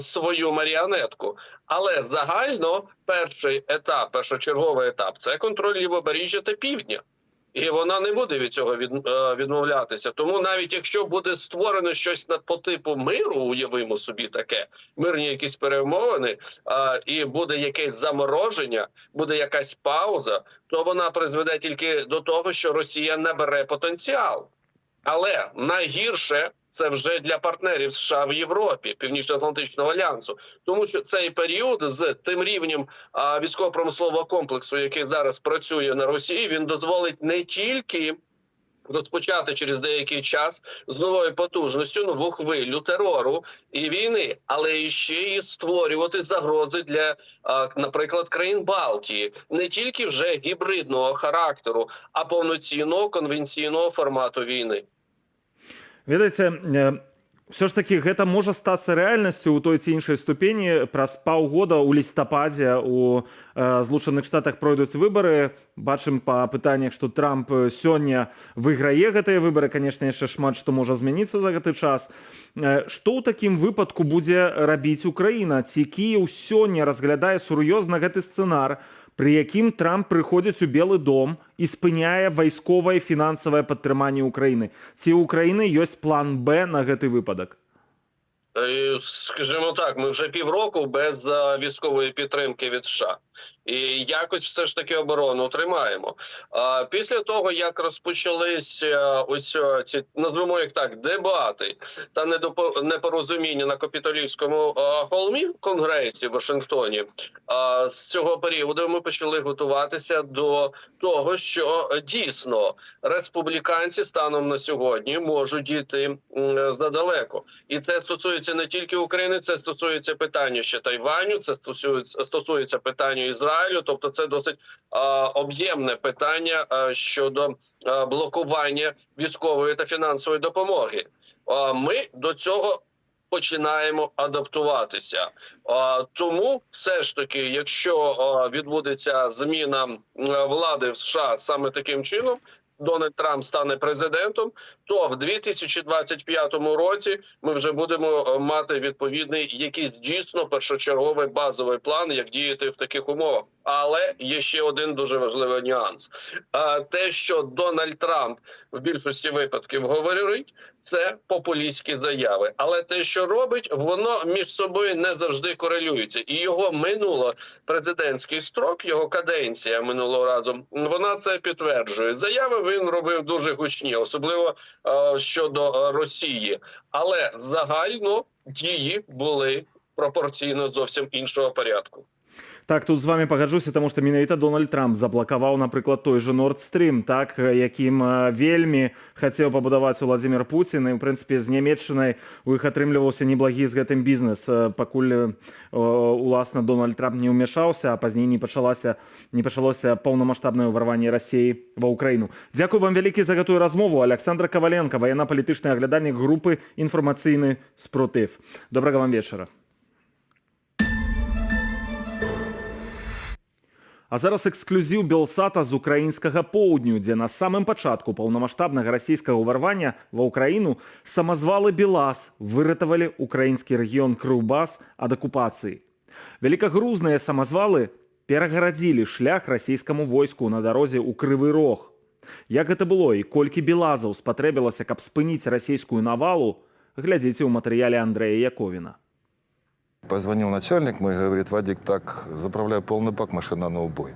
свою маріонетку. Але загально перший етап, першочерговий етап – це контроль лівобережжя та півдня. І вона не буде від цього відмовлятися. Тому навіть якщо буде створено щось по типу миру, уявимо собі таке, мирні якісь перемовини, і буде якесь замороження, буде якась пауза, то вона призведе тільки до того, що Росія набере потенціал. Але найгірше це вже для партнерів США в Європі, Північно-Атлантичного альянсу. Тому що цей період з тим рівнем військово-промислового комплексу, який зараз працює на Росії, він дозволить не тільки розпочати через деякий час з новою потужністю нову хвилю терору і війни, але і ще й створювати загрози для, наприклад, країн Балтії. Не тільки вже гібридного характеру, а повноцінного конвенційного формату війни. Ведаеце, все ж таки гэта можа стацца рэальнасцю ў той ці іншай ступені. Праз паўгода ў лістападзе у Злучаных Штатах пройдуць выбары. Бачым па пытаннях, што Трамп сёння выйграе гэтыя выбары. Канешне, яшчэ шмат што можа змяніцца за гэты час. Што ў такім выпадку будзе рабіць Украіна? Ці Кіеў сёння разглядае сур'ёзна гэты сцэнар, пры якім Трамп прыходзіць у Белы дом і спыняе вайсковае і фінансавае падтрыманне Украіны? Ці ў Украіны ёсць план Б на гэты выпадак? Скажімо так, ми вже півроку без військової підтримки від США. І якось все ж таки оборону тримаємо. Після того, як розпочались ось ці, назвемо їх так, дебати та непорозуміння на Капітолійському холмі в Конгресі в Вашингтоні, з цього періоду ми почали готуватися до того, що дійсно республіканці станом на сьогодні можуть дійти задалеко. І це стосується не тільки України, це стосується питання ще Тайваню, це стосується питання Ізраїлю, тобто це досить об'ємне питання щодо блокування військової та фінансової допомоги. Ми до цього починаємо адаптуватися. Тому все ж таки, якщо відбудеться зміна влади в США саме таким чином, Дональд Трамп стане президентом, то в 2025 році ми вже будемо мати відповідний якийсь дійсно першочерговий базовий план, як діяти в таких умовах. Але є ще один дуже важливий нюанс. Те, що Дональд Трамп в більшості випадків говорить, це популістські заяви. Але те, що робить, воно між собою не завжди корелюється. І його президентський строк, його каденція минулого разу, вона це підтверджує. Заяви він робив дуже гучні, особливо щодо Росії. Але загально дії були пропорційно зовсім іншого порядку. Так, тут з вами пагаджуся, тому што менавіта Дональд Трамп заблакаваў, напрыклад, той же Nord Stream, так, якім вельмі хацеў пабудаваць Владзімир Пуцін, і, ў прынцыпе, з Нямецчынай у іх атрымліваўся неблагі з гэтым бізнес, пакуль, уласна, Дональд Трамп не ўмяшаўся, а пазней не пачалося паўнамаштабнае ўварванне Расіі ва Ўкраіну. Дзякую вам вялікі за гэтую размову. Александр Каваленко, ваенна-палітычны аглядальнік групы «Інфармацыйны спротыв». Добрага вам вечара. А зараз эксклюзіў Белсата з украінскага поўдню, дзе на самым пачатку паўнамаштабнага расійскага ўварвання ва ўкраіну самазвалы БелАЗ выратавалі украінскі рэгіён Крыўбас ад акупацыі. Велікагрузныя самазвалы перагарадзілі шлях расійскаму войску на дарозе ў Крывы Рог. Як гэта было і колькі белазаў спатрэбілася, каб спыніць расійскую навалу, глядзіце ў матэрыяле Андрэя Яковіна. Позвонил начальник мой, говорит: Вадик, так, заправляю полный бак, машина на убой.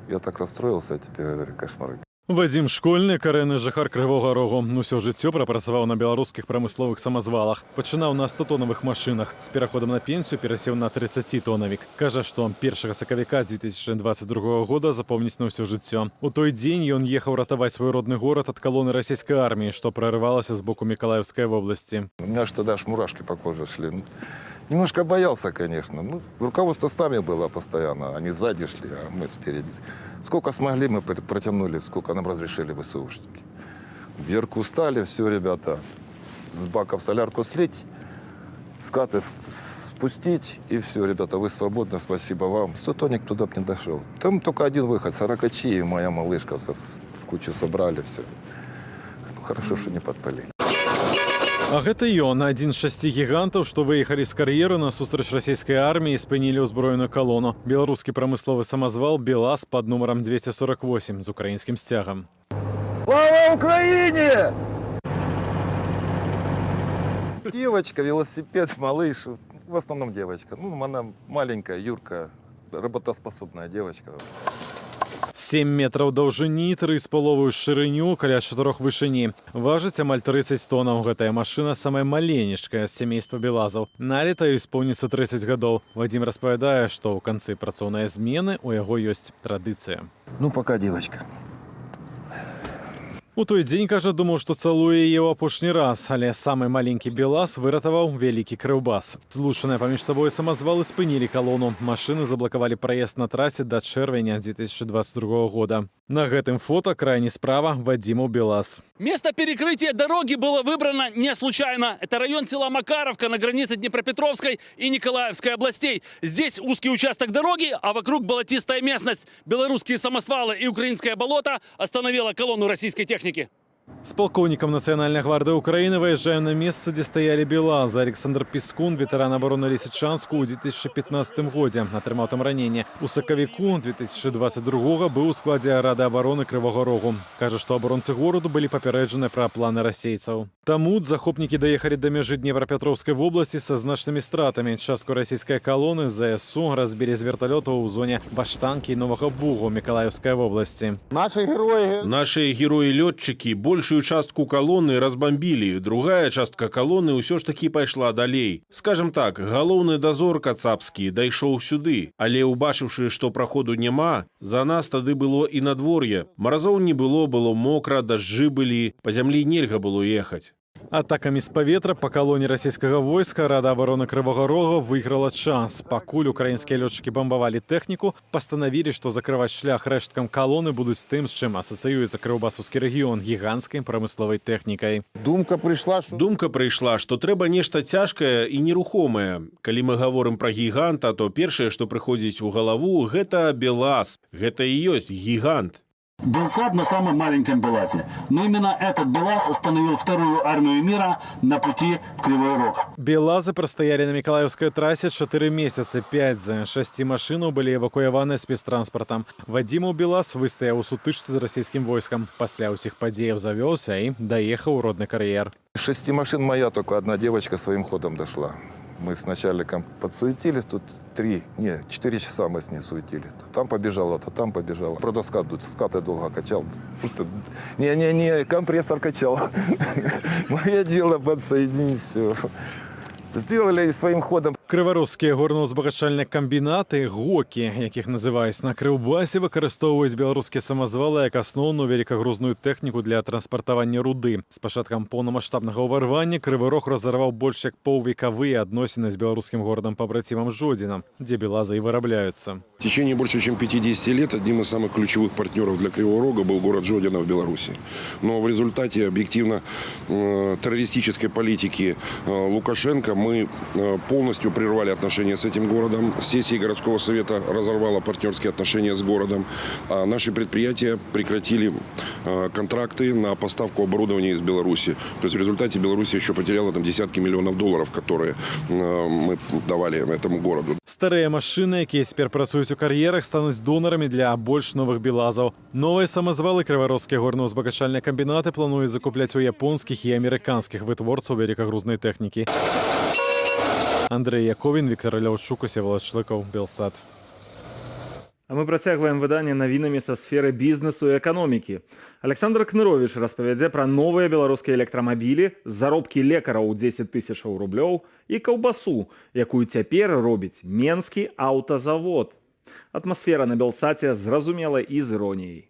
Я так расстроился, теперь, говорю, кошмар. Вадим Школьны, карэнны жыхар Крывога Рогу. Усё жыццё прапрацаваў на беларускіх прамысловых самазвалах. Пачынаў на 100-тонавых машынах. З пераходам на пенсію перасеў на 30-тонавік. Кажа, што 1 сакавіка 2022 года запомніць на ўсё жыццё. У той дзень ён ехаў ратаваць свой родны горад ад калоны расійскай арміі, што прарывалася з боку Миколаевской области. У меня ж тогда аж мурашки по коже шли. Немножко боялся, конечно. Ну, руководство с нами было постоянно. Они сзади шли, а мы спереди. Сколько смогли, мы протянули, сколько нам разрешили ВСУшники. В ярку стали, все, ребята, с баков солярку слить, скаты спустить, и все, ребята, вы свободны, спасибо вам. 100-тонник туда бы не дошел. Там только один выход, сорокачи и моя малышка в кучу собрали, все. Ну, хорошо, что не подпалили. А гэта ён, адзін з 6 гігантаў, што выехалі з кар'еры насустрач расійскай арміі і спынілі ўзброеную калону. Беларускі прамысловы самазвал БелАЗ пад нумарам 248 з украінскім сцягам. Слава Украине! Девочка, велосипед, малыш. В основном девочка. Ну, она маленькая, Юрка, работоспособная девочка. 7 метраў даўжыні, 3,5 шырыню, каля 4 вышыні. Важыць амаль 30 тонаў. Гэтая машына самая маленечкая з сямейства белазаў. Налета ёй споўніцца 30 гадоў. Вадим распавядае, што ў канцы працоўнай змены у яго ёсць традыцыя. Ну, пока, девочка. У той дзень, кажа, думаў, што цалуе яе ў апошні раз, але самы маленькі БелАЗ выратаваў вялікі Крыўбас. Злучаныя паміж сабой самазвалы спынілі калону. Машыны заблакавалі праезд на трасе да чэрвеня 2022 года. На гэтым фото крайне справа Вадиму БелАЗ. Место перекрытия дороги было выбрано не случайно. Это район села Макаровка на границе Днепропетровской и Николаевской областей. Здесь узкий участок дороги, а вокруг болотистая местность. Белорусские самосвалы и украинское болото остановило колонну российской техники. С полковником Национальной гвардии Украины выезжаем на место, где стояли БелАЗы. Александр Пискун, ветеран обороны Лисичанску, у 2015 году атрымаў там ранение. У сакавіку 2022 был у складе Рады обороны Крывога Рогу. Кажа, что оборонцы городу были попереджены про планы расейцев. Таму захопники доехали до межи Днепропетровской области со значными стратами. Частку российской колонны ЗСУ разбили с вертолета у зоне Баштанки и Нового Бугу Миколаевской области. Наши герои-летчики большую частку колонны разбомбили, другая частка колонны ўсё ж таки пайшла далей. Скажем так, галоўны дозор кацапскі дайшоў сюды, але убачыўшы, што праходу няма, за нас тады было і надвор'е. Маразоў не было, было мокра, дажджы былі, па зямлі нельга было ехаць. Атакамі з паветра па калоне расійскага войска Рада обороны Крывога Рога выйграла час. Пакуль украінскія лётчыкі бамбавалі тэхніку, пастанавілі, што закрываць шлях рэшткам калоны будуць з тым, з чым асацыюецца Крыўбасаўскі рэгіён гіганцкай прамысловай тэхнікай. Думка прыйшла, што трэба нешта цяжкае і нерухомае. Калі мы гаворым пра гіганта, то першае, што прыходзіць у галаву, гэта БелАЗ. Гэта і ёсць гігант. Белсат на самом маленьком БелАЗе. Но именно этот БелАЗ остановил вторую армию мира на пути в Кривой Рог. БелАЗы простояли на Миколаевской трассе 4 месяца. 5 з 6 машин были эвакуяваны спецтранспортом. Вадиму БелАЗ выстаяў у сутычцы з расійскім войскам. Пасля ўсіх падзеяў завёлся и доехал у родный кар'ер. 6 машин моя, только одна девочка своим ходом дошла. Мы с начальником подсуетились, тут 4 часа мы с ней суетились. То там побежала, то там побежала. Правда, скаты долго качал. Не, компрессор качал. Мое дело подсоединить все. сделали своим ходом. Крываросскія горноўзбагачальныя камбінаты, ГОКі, якіх называюць на Крыўбасе, выкарыстоўваюць беларускія самазвалы як асноўную великагрузную тэхніку для транспартавання руды. З пачаткам поўнамаштабнага ўварвання Крывы Рог разарваў больш як паўвекавыя адносіны з беларускім горадам-пабрацімам Жодзінам, дзе белазы і вырабляюцца. В течение больше чем 50 лет одним из самых ключевых партнеров для Кривого Рога был город Жодино в Беларуси. Но в результате объективно террористической политики Лукашенко мы полностью прервали отношения с этим городом. Сессия городского совета разорвала партнерские отношения с городом. А наши предприятия прекратили контракты на поставку оборудования из Беларуси. То есть в результате Беларусь еще потеряла там десятки миллионов долларов, которые мы давали этому городу. Старыя машыны, якія цяпер працуюць у кар'ерах, стануць донарамі для больш новых белазаў. Новыя самазвалы крываросскія горноўзбагачальныя камбінаты плануюць закупляць у японскіх і амерыканскіх вытворцаў великагрузнай тэхнікі. Андрей Яковін, Віктор Ляўчук, Усевалад Шлыкаў, Белсат. А мы працягваем выданне навінамі са сферы бізнесу і эканомікі. Александр Кнырович распавядзе пра новыя беларускія электрамабілі, заробкі лекараў у 10 000 рублёў і каўбасу, якую цяпер робіць Менскі аўтазавод. Атмасфера на Белсаце зразумела і з іроніяй.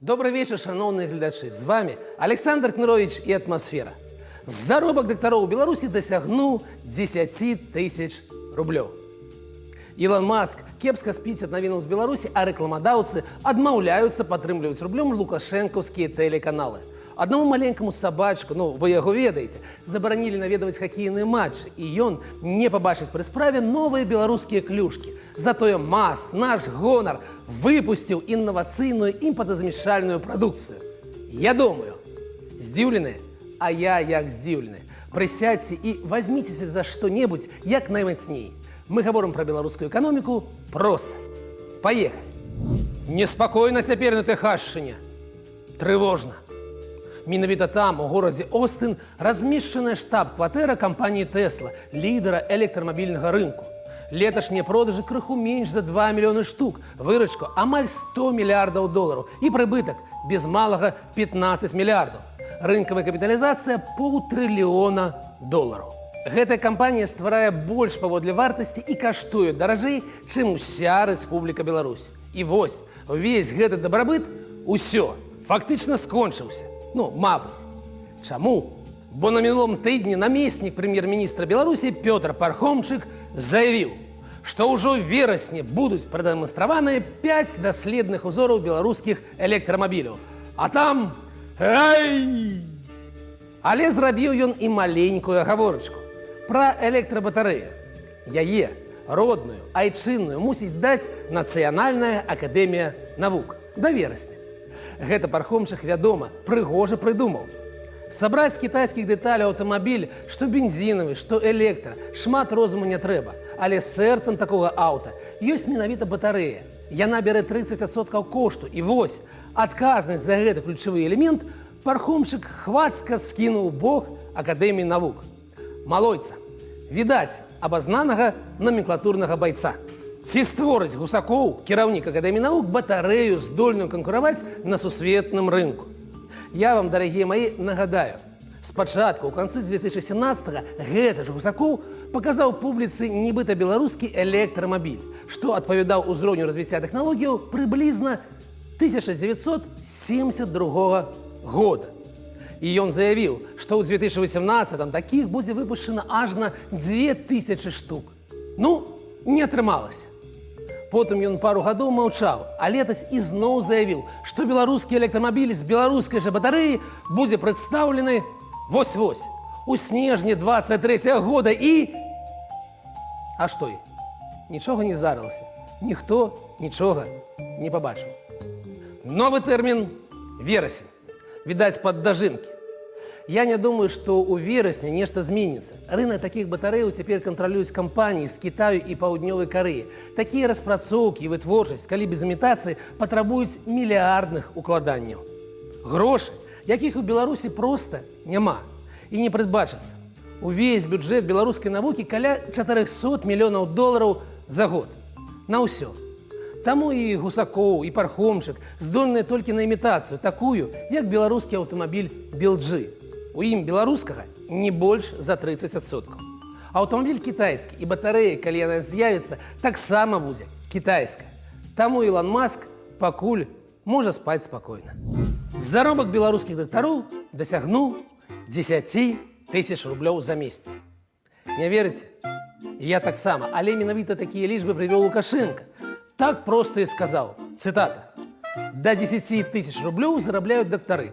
Добрый вечер, шановные глядачи. С вами Александр Кнырович и «Атмосфера». Заробок докторов у Беларуси досягнул 10 000 рублей. Илон Маск кепска спіць ад навінаў з Беларусі, а рэкламадаўцы адмаўляюцца падтрымліваць рублём лукашэнкаўскія тэлеканалы. Аднаму маленькаму сабачку, вы яго ведаеце, забаранілі наведваць хакейныя матчы, і ён не пабачыць пры справе новыя беларускія клюшкі. Затое МАЗ, наш гонар, выпусціў іннавацыйную імпартазамяшчальную прадукцыю. Я думаю, здзіўленыя, а я як здзіўлены. Прысядзьце і вазьміцеся за што-небудзь як наймацней. Мы гаворым пра беларускую эканоміку проста. Паехалі. Неспакойна цяпер на Тэхашчыне. Трывожна. Менавіта там, у горадзе Остын, размешчаная штаб-кватэра кампаніі «Тэсла», лідара электрамабільнага рынку. Леташнія продажы крыху менш за 2 мільёны штук, выручку амаль 100 мільярдаў долараў і прыбытак без малага 15 мільярдаў. Рынкавая капіталізацыя $500 мільёна долараў. Гэтая кампанія стварае больш паводле вартасці і каштуе даражэй, чым уся Рэспубліка Беларусь. І вось, увесь гэты дабрабыт, усё, фактычна скончыўся. Мабыць. Чаму? Бо на мінулым тыдні намеснік прэм'ер-міністра Беларусі Пётр Пархомчык заявіў, што ўжо ў верасні будуць прадэманстраваныя 5 даследных узораў беларускіх электрамабіляў. А там... Але зрабіў ён і маленькую агаворачку. Пра электрабатарэю. Яе, родную, айчынную, мусіць даць Нацыянальная акадэмія навук да верасня. Гэта Пархомчык, вядома, прыгожа прыдумаў. Сабраць з кітайскіх дэталяў аўтамабіль, што бензінавы, што электра, шмат розуму не трэба. Але сэрцам такога аўта ёсць менавіта батарэя. Яна бярэ 30% кошту. І вось, адказнасць за гэты ключавы элемент Пархомчык хвацка скінуў у бок Акадэміі навук. Малойца, відаць, абазнанага номенклатурнага байца. Ці створыць Гусакоў, кіраўнік Акадэміі навук, батарэю, здольную канкураваць на сусветным рынку? Я вам, дарагія мае, нагадаю, спачатку, у канцы 2017-го, гэты ж Гусакоў паказаў публіцы нібыта беларускі электрамабіль, што адпавядаў узроўню развіцця тэхналогіяў прыблізна 1972 года. І ён заявіў, што ў 2018-м такіх будзе выпушчана ажна 2000 штук. Не атрымалася. Потым ён пару гадоў маўчаў, а летась ізноў заявіў, што беларускі электрамабіль з беларускай жа батарэі будзе прадстаўлены вось-вось, у снежні 23-го года і... А што? Нічога не здарылася. Ніхто нічога не пабачыў. Новы тэрмін – верасень. Відаць, пад дажынкі. Я не думаю, што ў верасні нешта зменіцца. Рынак такіх батарэяў цяпер кантралююць кампаніі з Кітаю і Паўднёвай Карэі. Такія распрацоўкі і вытворчасць, калі без імітацыі, патрабуюць мільярдных укладанняў. Грошы, якіх у Беларусі проста няма і не прадбачыцца. Увесь бюджэт беларускай навукі каля $400 мільёнаў за год. На ўсё. Таму і Гусакоў, і Пархомчык здольныя толькі на імітацыю, такую, як беларускі аўтамабіль «Белджы». У ім беларускага не больш за 30%. Аўтамабіль кітайскі і батарэя, калі яна з'явіцца, таксама будзе кітайская. Таму Ілон Маск пакуль можа спаць спакойна. Заробак беларускіх дактароў дасягнуў 10 тысяч рублёў за месяц. Не верыце? Я таксама, але менавіта такія лічбы прывёў Лукашенко. Так просто и сказал. Цитата. «До 10 тысяч рублёў зарабляют доктары.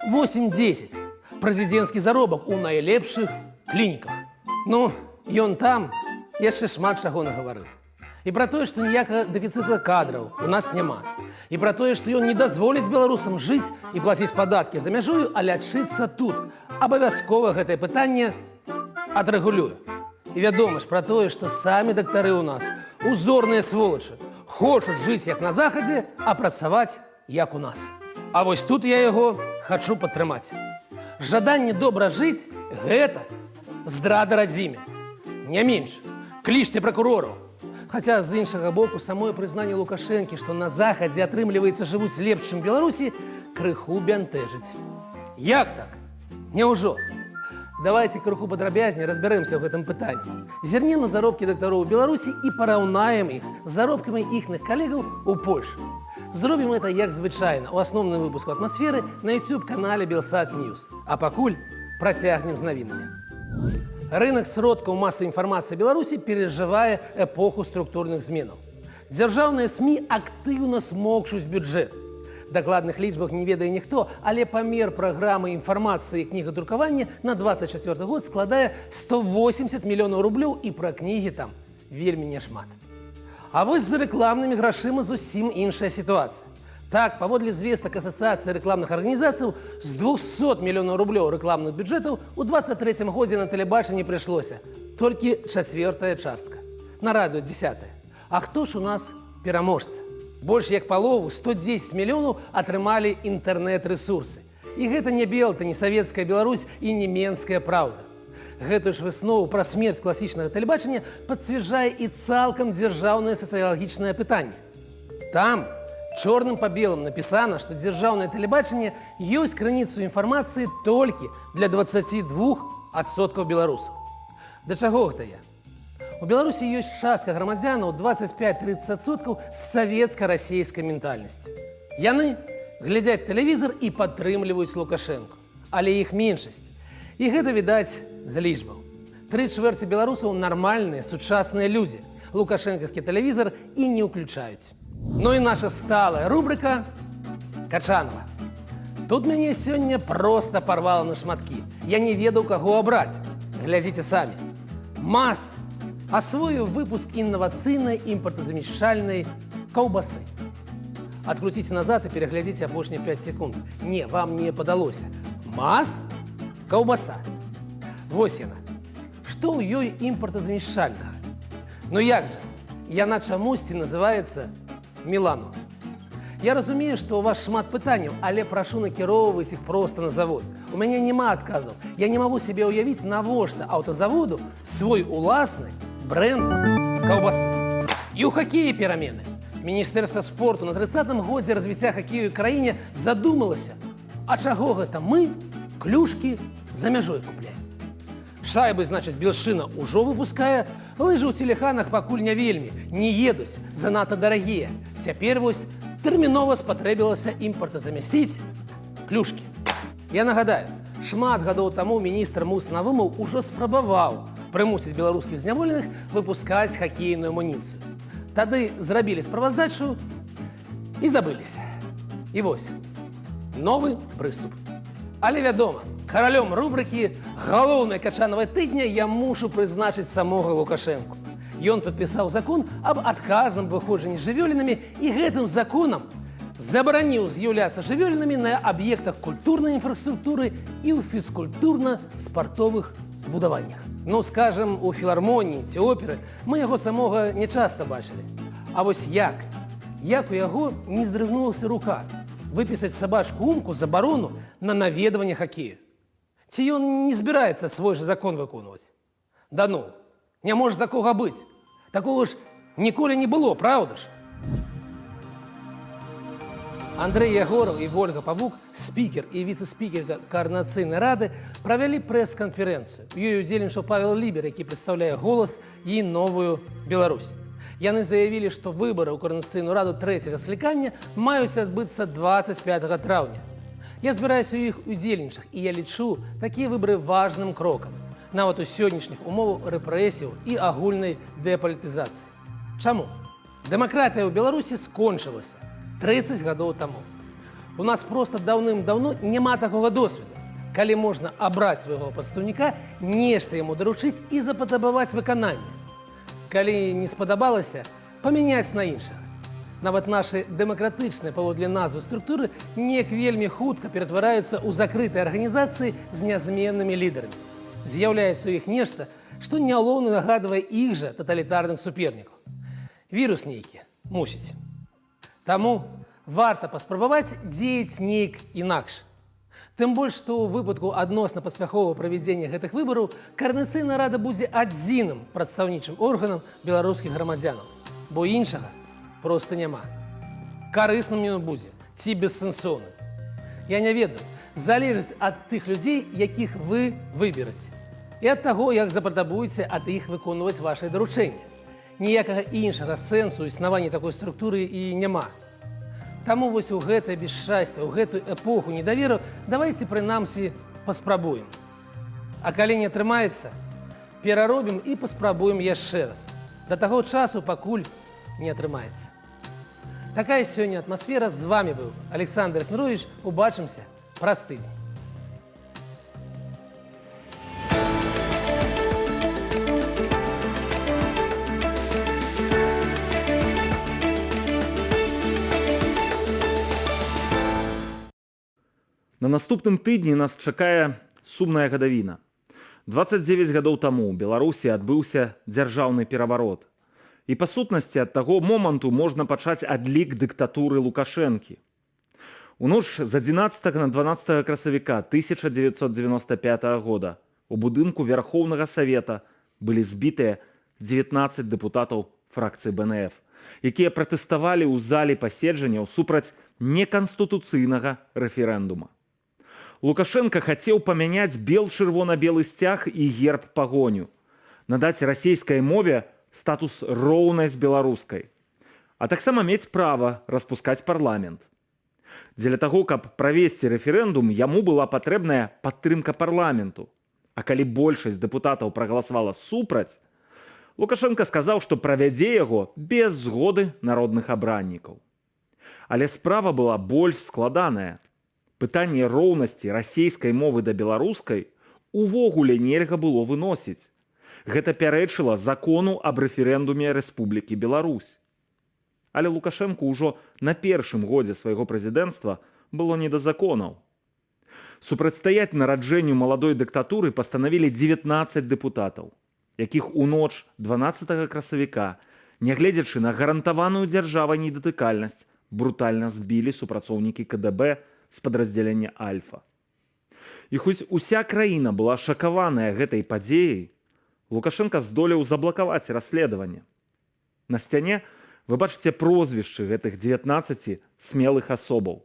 8-10. Президентский заробок у найлепшых клиніках». Ну, ён там яшчэ шмат чаго нагаварыў. І пра тое, што ніякага дэфіцыта кадраў у нас няма. І пра тое, што ён не дазволіць беларусам жыць і плаціць падаткі за мяжою, а лячыцца тут. Абавязкова гэтае пытанне адрэгулюе. І вядома ж пра тое, што самі дактары ў нас узорныя сволачы. Хочуць жыць як на захадзе, а працаваць як у нас. А вось тут я яго хачу падтрымаць. Жаданне добра жыць – гэта здрада радзіме. Не менш, клічце пракурораў. Хаця з іншага боку самое прызнанне Лукашэнкі, што на захадзе атрымліваецца жывуць лепш, чым Беларусі, крыху бянтэжыць. Як так? Няўжо? Давайте крыху падрабязней разбярэмся ў гэтым пытанні. Зірнем на заробкі дактароў у Беларусі і параўнаем іх з заробкамі іхных калегаў у Польшы. Зробім гэта як звычайна у асноўным выпуску «Атмасферы» на YouTube-канале «Белсат Ньюс». А пакуль працягнем з навінамі. Рынок сродкаў масавай інфармацыі Беларусі перажывае эпоху структурных зменаў. Дзяржаўныя СМІ актыўна смокчуць бюджэт. Дакладных лічбах не ведае ніхто, але памер праграмы інфармацыі і кнігадрукавання на 24 год складае 180 мільёнаў рублёў, і пра кнігі там вельмі няшмат. А вось з рэкламнымі грашыма зусім іншая сітуацыя. Так, паводле звестак Асацыяцыі рэкламных арганізацыяў, з 200 мільёнаў рублёў рэкламных бюджэтаў у 23 годзе на тэлебачанні прыйшлося толькі 4-я частка. На радыё 10-я. А хто ж у нас пераможца? Больш як палову, 110 мільёнаў, атрымалі інтэрнэт-рэсурсы. І гэта не Белта, не савецкая Беларусь і не Менская Праўда. Гэтую ж выснову пра смерць класічнага тэлебачання пацвярджае і цалкам дзяржаўнае сацыялагічнае пытанне. Там чорным па белым напісана, што дзяржаўнае тэлебачанне ёсць крыніцу інфармацыі толькі для 22% беларусаў. Да чаго гэта я? У Беларусі ёсць частка грамадзянаў 25-30% з савецка-расейскай ментальнасцю. Яны глядзяць тэлевізар і падтрымліваюць Лукашэнку. Але іх меншасць. І гэта відаць з лічбаў. 3/4 беларусаў нармальныя, сучасныя людзі. Лукашэнкаўскі тэлевізар і не ўключаюць. Ну і наша сталая рубрика «Качанова». Тут мяне сёння проста парвала на шматкі. Я не ведаў, каго абраць. Глядзіце самі. МАЗ освоил выпуск инновационной импортозамещальной колбасы. Открутите назад и переглядите опошние 5 секунд. Не, вам не подалося. МАЗ – колбаса. Вось яна. Што ў ёй імпартазамяшчальнага? Ну як жа? Яна чамусьці называецца «Мілано». Я разумею, што у вас шмат пытанняў, але прашу накіроўваць іх проста на завод. У мяне няма адказаў. Я не магу сябе ўявіць, навошта аўтазаводу свой уласны бренд колбасы. І ў хакеі перамены. Міністэрства спорту на 30-м годзе развіцця хакею ў краіне задумалася, а чаго гэта мы клюшкі за мяжой купляем? Шайбы, значыць, Белшчына ўжо выпускае, лыжы ў телеханах пакуль не вельмі, не едуць, занадта дарагія. Цяпер вось тэрмінова спатрэбілася імпартазамясціць клюшкі. Я нагадаю, шмат гадоў таму міністр Мус Навымаў ужо спрабаваў прымусіць беларускіх зняволеных выпускаць хакейную амуніцыю. Тады зрабілі справаздачу і забыліся. І вось, новы прыступ. Але вядома, каралём рубрыкі галоўнай качанавай тыдня я мушу прызначыць самога Лукашэнку. Ён падпісаў закон аб адказным выходжанні з жывёлінамі і гэтым законам забараніў з'яўляцца жывёлінамі на аб'ектах культурнай інфраструктуры і ў фізкультурна-спартовых збудаваннях. Ну, скажам, у філармоніі ці оперы мы яго самога не часта бачылі. А вось як у яго не здрыгнулася рука выпісаць сабачку Умку забарону на наведванне хакею? Ці ён не збіраецца свой жа закон выконваць? Да ну, не можа такога быць. Такого ж Ніколи не было, правда ж? Андрей Ягоров и Ольга Павук, спикер и вице-спикер Координаційної ради, провели прес-конференцію. В її удзельнічав Павел Лібер, який представляє «Голос» і «Новую Беларусь». Яны заявили, што выбары ў Координаційную раду трэцяга склікання маюць адбыцца 25 траўня. Я збіраюся ў іх удзельнічаць, і я лічу такія выбары важным крокам, нават у сённяшніх умовах рэпрэсіяў і агульнай дэпалітызацыі. Чаму? Дэмакратія ў Беларусі скончылася 30 гадоў таму. У нас проста даўным-даўно няма такога досведу, калі можна абраць свайго прадстаўніка, нешта яму даручыць і запатрабаваць выкананне. Калі не спадабалася, памяняць на іншых. Нават нашы дэмакратычныя паводле назвы структуры неяк вельмі хутка ператвараюцца ў закрытыя арганізацыі з нязменнымі лідарамі. З'яўляецца ў іх нешта, што няўлоўна нагадвае іх жа таталітарных супернікаў. Вірус нейкі, мусіць. Таму варта паспрабаваць дзеяць неяк інакш. Тым больш, што ў выпадку адносна паспяховага правядзення гэтых выбараў Координаційная рада будзе адзіным прадстаўнічым органам беларускіх грамадзянаў, бо іншага проста няма. Карысным ён будзе ці бессэнсоўным. Я не ведаю, залежыць ад тых людзей, якіх вы выбераце, і ад таго, як запатрабуеце ад іх выконваць вашыя даручэнні. Ніякага іншага сэнсу існавання такой структуры і няма. Таму вось у гэтае бесшчасце, у гэтую эпоху недаверу давайце прынамсі паспрабуем. А калі не атрымаецца, пераробім і паспрабуем яшчэ раз. Да таго часу, пакуль не атрымаецца. Такая сёння атмасфера. З вами быў Александр Кнырович. Убачымся праз тыдзень. На наступным тыдні нас чакае сумная гадавіна. 29 гадоў таму ў Беларусі адбыўся дзяржаўны пераварот. І па сутнасці ад таго моманту можна пачаць адлік дыктатуры Лукашэнкі. У ноч з 11 на 12 красавіка 1995 года у будынку Верхоўнага Савета былі збітыя 19 дэпутатаў фракцыі БНФ, якія пратэставалі ў зале паседжанняў супраць неканстытуцыйнага рэферэндума. Лукашенко хацеў памяняць бел-чырвона-белы сцяг і герб пагоню, надаць расійскай мове статус роўнай з беларускай, а таксама мець права распускаць парламент. Дзеля таго, каб правесці рэферэндум, яму была патрэбная падтрымка парламенту. А калі большасць дэпутатаў прагаласавала супраць, Лукашенко сказаў, што правядзе яго без згоды народных абраннікаў. Але справа была больш складаная. Пытанне роўнасці расійскай мовы да беларускай увогуле нельга было выносіць. Гэта пярэчыла закону аб рэферэндуме Рэспублікі Беларусь. Але Лукашэнку ўжо на першым годзе свайго прэзідэнцтва было не да законаў. Супрацьстаяць нараджэнню маладой дыктатуры пастанавілі 19 дэпутатаў, якіх у ноч 12 красавіка, нягледзячы на гарантаваную дзяржавай недатыкальнасць, брутальна збілі супрацоўнікі КДБ з падраздзялення Альфа. І хоць уся краіна была шакаваная гэтай падзеяй, Лукашенко здолеў заблакаваць расследаванне. На сцяне вы бачыце прозвішчы гэтых 19 смелых асобаў.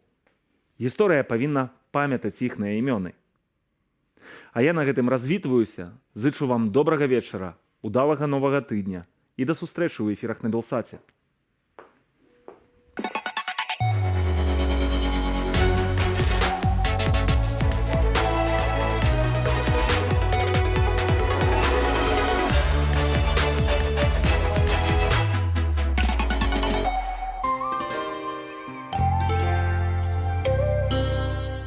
Гісторыя павінна памятаць іхныя імёны. А я на гэтым развітваюся, зычу вам добрага вечара, удалага новага тыдня і да сустрэчы ў эфірах на Белсаце.